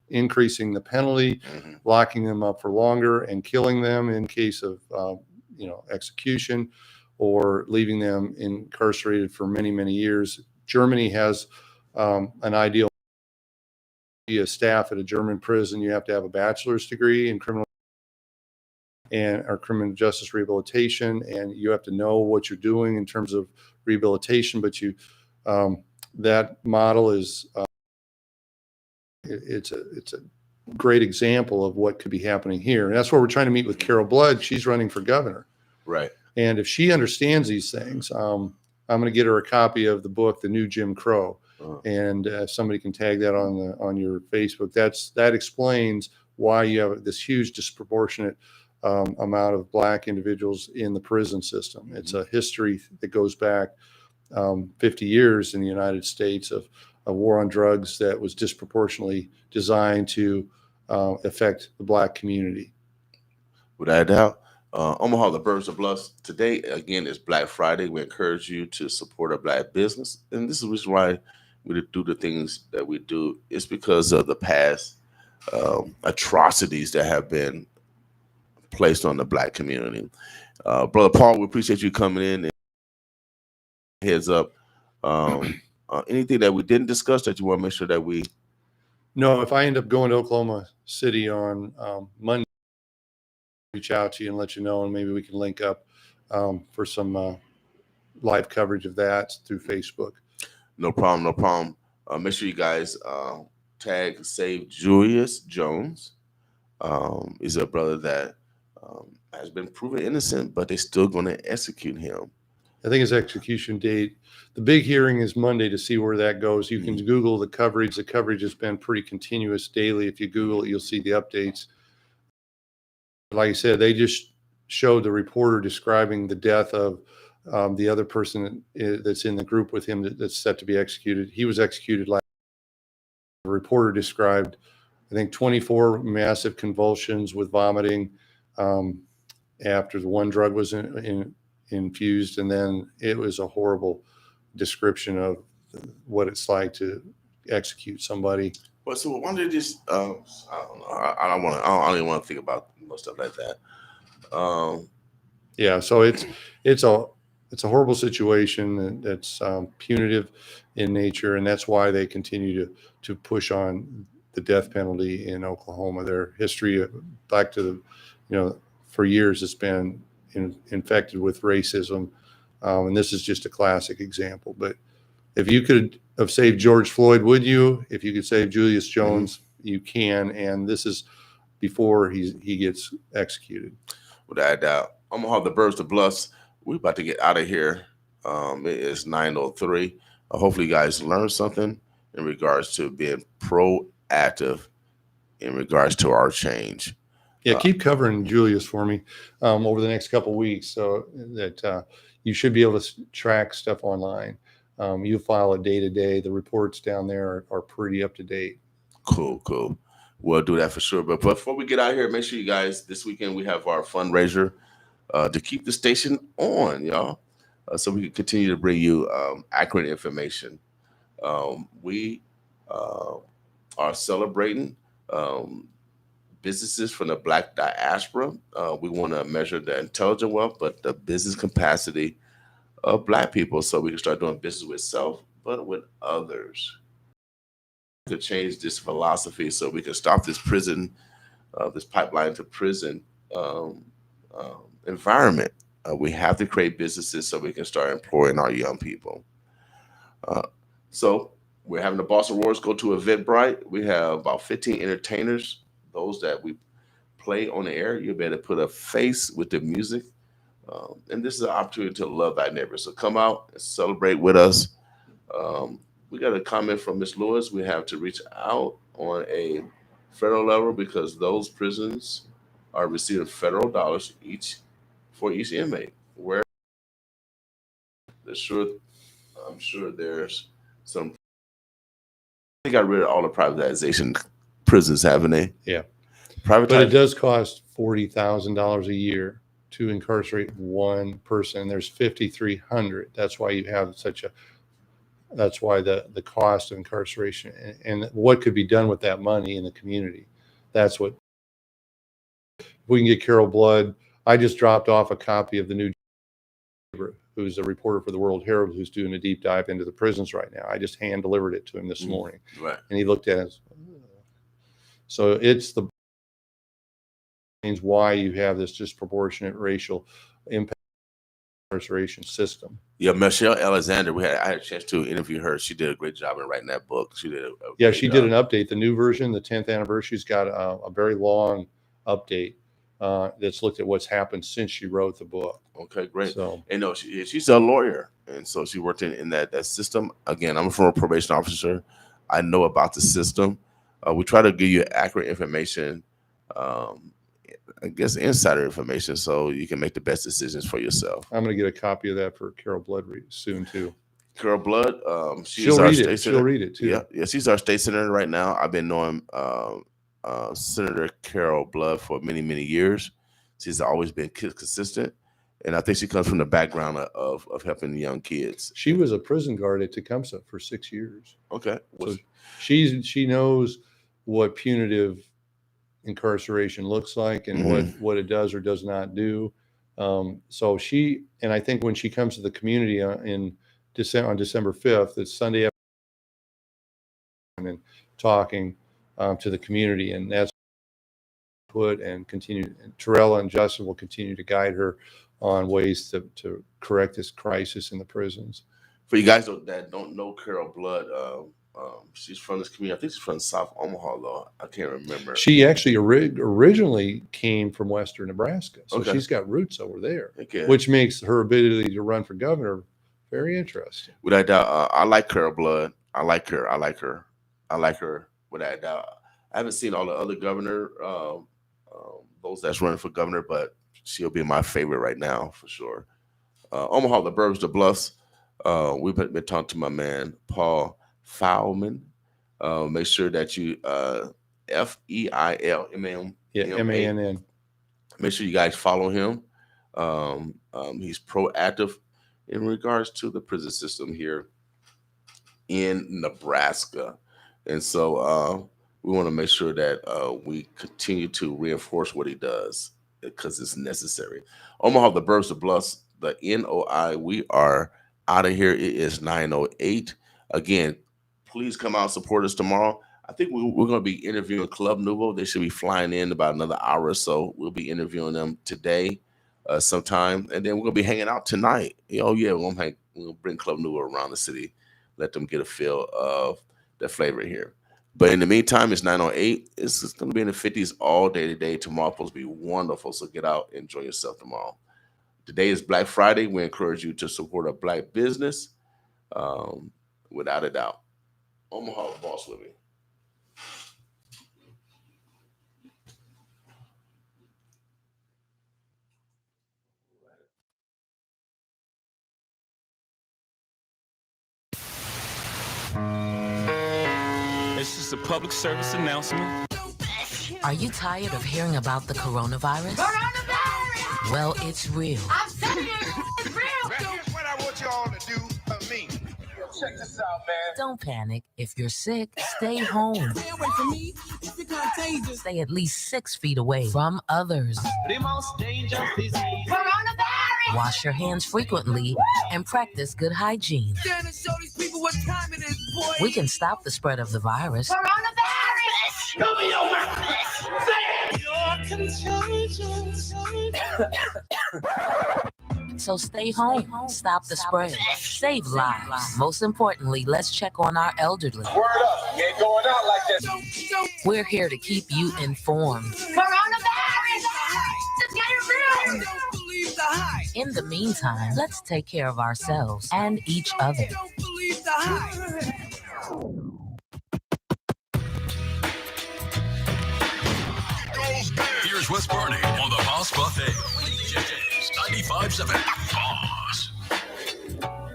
increasing the penalty, locking them up for longer and killing them in case of execution, or leaving them incarcerated for many, many years. Germany has an ideal. Be a staff at a German prison, you have to have a bachelor's degree in criminal justice rehabilitation, and you have to know what you're doing in terms of rehabilitation. But that model is it's a great example of what could be happening here, and that's where we're trying to meet with Carol Blood. She's running for governor, right? And if she understands these things, I'm going to get her a copy of the book, The New Jim Crow. And if somebody can tag that on your Facebook, that explains why you have this huge disproportionate amount of black individuals in the prison system. Mm-hmm. It's a history that goes back 50 years in the United States of a war on drugs that was disproportionately designed to affect the black community. Without a doubt. Omaha, the Birds of Bluffs. Today, again, is Black Friday. We encourage you to support a black business. And this is why we do the things that we do. It's because of the past atrocities that have been placed on the black community. Brother Paul, we appreciate you coming in. And heads up. Anything that we didn't discuss that you want to make sure that we... No, if I end up going to Oklahoma City on Monday, reach out to you and let you know, and maybe we can link up for some live coverage of that through Facebook. No problem. Make sure you guys tag Save Julius Jones. He's a brother that has been proven innocent, but they're still going to execute him. I think his execution date, the big hearing is Monday to see where that goes. You can Google the coverage. The coverage has been pretty continuous daily. If you Google it, you'll see the updates. Like I said, they just showed the reporter describing the death of the other person that's in the group with him that's set to be executed. He was executed last. The reporter described, I think, 24 massive convulsions with vomiting after the one drug was infused, and then it was a horrible description of what it's like to execute somebody. Well, so why don't they just? I don't know. I don't even want to think about stuff like that. Yeah, so it's a horrible situation that's punitive in nature, and that's why they continue to push on the death penalty in Oklahoma. Their history back to the, for years it's been infected with racism, and this is just a classic example. But if you could have saved George Floyd, would you? If you could save Julius Jones, you can. And this is before he gets executed. Without a doubt. Omaha, the birds, the bluffs. We're about to get out of here. It is 9:03. Hopefully, you guys learned something in regards to being proactive in regards to our change. Yeah, keep covering Julius for me over the next couple of weeks, so that you should be able to track stuff online. You file it day to day. The reports down there are pretty up to date. Cool. We'll do that for sure. But before we get out here, make sure you guys, this weekend we have our fundraiser to keep the station on, y'all, so we can continue to bring you accurate information. We are celebrating businesses from the Black diaspora. We want to measure the intelligent wealth, but the business capacity of Black people, so we can start doing business with self, but with others. To change this philosophy, so we can stop this prison, this pipeline to prison environment. We have to create businesses so we can start employing our young people. So we're having the Boss Awards go to Eventbrite. We have about 15 entertainers, those that we play on the air. You'll be able to put a face with the music. And this is an opportunity to love thy neighbor. So come out and celebrate with us. We got a comment from Miss Lewis. We have to reach out on a federal level because those prisons are receiving federal dollars for each inmate. Where I'm sure there's some. They got rid of all the privatization prisons, haven't they? Yeah, but it does cost $40,000 a year to incarcerate one person. There's 5,300. That's why you have that's why the cost of incarceration and what could be done with that money in the community. That's what, if we can get Carol Blood. I just dropped off a copy of the new, who's a reporter for the World Herald, who's doing a deep dive into the prisons right now. I just hand delivered it to him this morning. Right. And he looked at it. So it's the means why you have this disproportionate racial impact incarceration system. Yeah, Michelle Alexander, I had a chance to interview her. She did a great job in writing that book. She did she did an update. The new version, the 10th anniversary's got a very long update that's looked at what's happened since she wrote the book. Okay, great. So, and no, she's a lawyer, and so she worked in that system. Again, I'm a former probation officer. I know about the system. We try to give you accurate information, I guess insider information, so you can make the best decisions for yourself. I'm going to get a copy of that for Carol Blood soon too. Carol Blood, she'll read it. She'll read it too. Yeah, she's our state senator right now. I've been knowing Senator Carol Blood for many, many years. She's always been consistent, and I think she comes from the background of helping young kids. She was a prison guard at Tecumseh for 6 years. Okay, so she knows what punitive incarceration looks like and what it does or does not do. So she, and I think when she comes to the community on December 5th, it's Sunday afternoon, and talking to the community, and that's put and continue. And Terrell and Justin will continue to guide her on ways to correct this crisis in the prisons. For you guys that don't know Carol Blood, she's from this community. I think she's from South Omaha, though. I can't remember. She actually originally came from Western Nebraska, so okay. She's got roots over there, okay. Which makes her ability to run for governor very interesting. Without doubt, I like Carol Blood. I like her. Without doubt, I haven't seen all the other governor, those that's running for governor, but she'll be my favorite right now for sure. Omaha, the Burbs, the Bluffs. We've been talking to my man Paul Feilman. Make sure that you Feilman. Yeah, MANN. Make sure you guys follow him. He's proactive in regards to the prison system here in Nebraska, and so we want to make sure that we continue to reinforce what he does because it's necessary. Omaha, the Burbs, the Bluffs, the NOI. We are out of here. It is 9:08. Again, please come out and support us tomorrow. I think we're going to be interviewing Club Nouveau. They should be flying in about another hour or so. We'll be interviewing them today sometime, and then we're going to be hanging out tonight. Oh, yeah, we're going to bring Club Nouveau around the city, let them get a feel of the flavor here. But in the meantime, it's 9:08. It's going to be in the 50s all day today. Tomorrow supposed to be wonderful, so get out, enjoy yourself tomorrow. Today is Black Friday. We encourage you to support a Black business, without a doubt. Omaha Boss with me. It's just a public service announcement. Are you tired of hearing about the coronavirus? Coronavirus! Well, it's real. I'm saying it's real. Here's what I want y'all to do for me. Check this out, man. Don't panic. If you're sick, stay home. Stay away from me. It's contagious. Stay at least 6 feet away from others. The most dangerous disease. Coronavirus! Wash your hands frequently and practice good hygiene. Stand and show these people what time it is, boy. We can stop the spread of the virus. Coronavirus! Show me your mouth. Say it. You're contagious. So stay home, stop the spread, save lives. Most importantly, let's check on our elderly. Word up, you ain't going out like that. We're here to keep you informed. Coronavirus! Just get it real. Don't believe the hype. In the meantime, let's take care of ourselves and each other. Don't believe the hype. Here's what's burning on the Boss Buffet. DJs 95.7 Boss.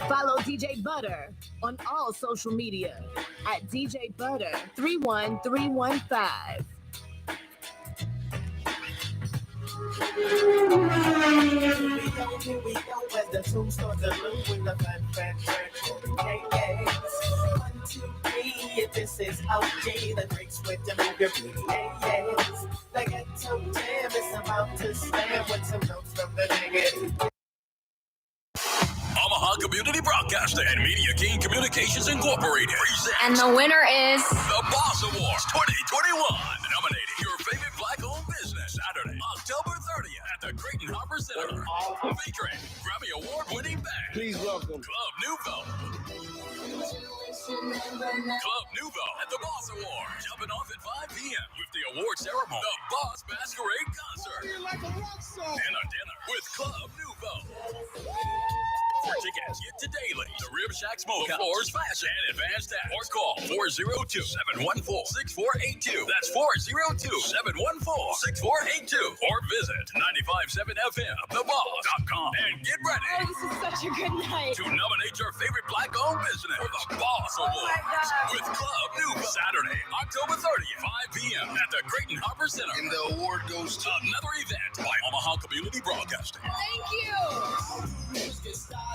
Follow DJ Butter on all social media at DJ Butter 31315. Here we go as the tune starts to move with the fat track. 1, 2, 3, this is OG, the Greek sweat to move your feet. Yes, the ghetto jam is about to slam with some notes from the negative. Omaha Community Broadcasting and Media King Communications Incorporated presents. And the winner is the Boss Awards 2021. Nominating your favorite Black-owned business Saturday, October 30th at the Creighton Harbor Center. Featuring Grammy Award-winning band. Please welcome Club Nouveau. Club Nouveau at the Boss Awards. Jumping off at 5 p.m. with the award ceremony. The Boss Masquerade Concert. like a rock song. And a dinner with Club Nouveau. For tickets, get to Daily, the Rib Shack Smokehouse, Floors Fashion, and Advanced Tax. Or call 402-714-6482. That's 402-714-6482. Or visit 957fmtheboss.com. And get ready. Oh, this is such a good night. To nominate your favorite Black-owned business for the Boss Awards with Club Nouveau. Saturday, October 30th, 5 p.m. at the Creighton Harbor Center. And the award goes to another event by Omaha Community Broadcasting. Thank you. Let's get started.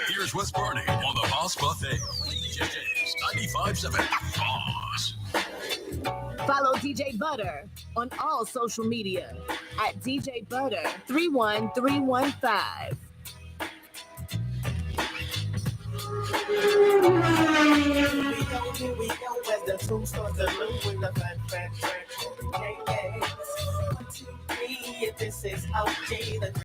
Here's what's burning on the Boss Buffet. DJs 95.7 Boss. Follow DJ Butter on all social media at DJ Butter 31315. Here we go as the tune starts to move with the fat track. 1, 2, 3, this is OG, the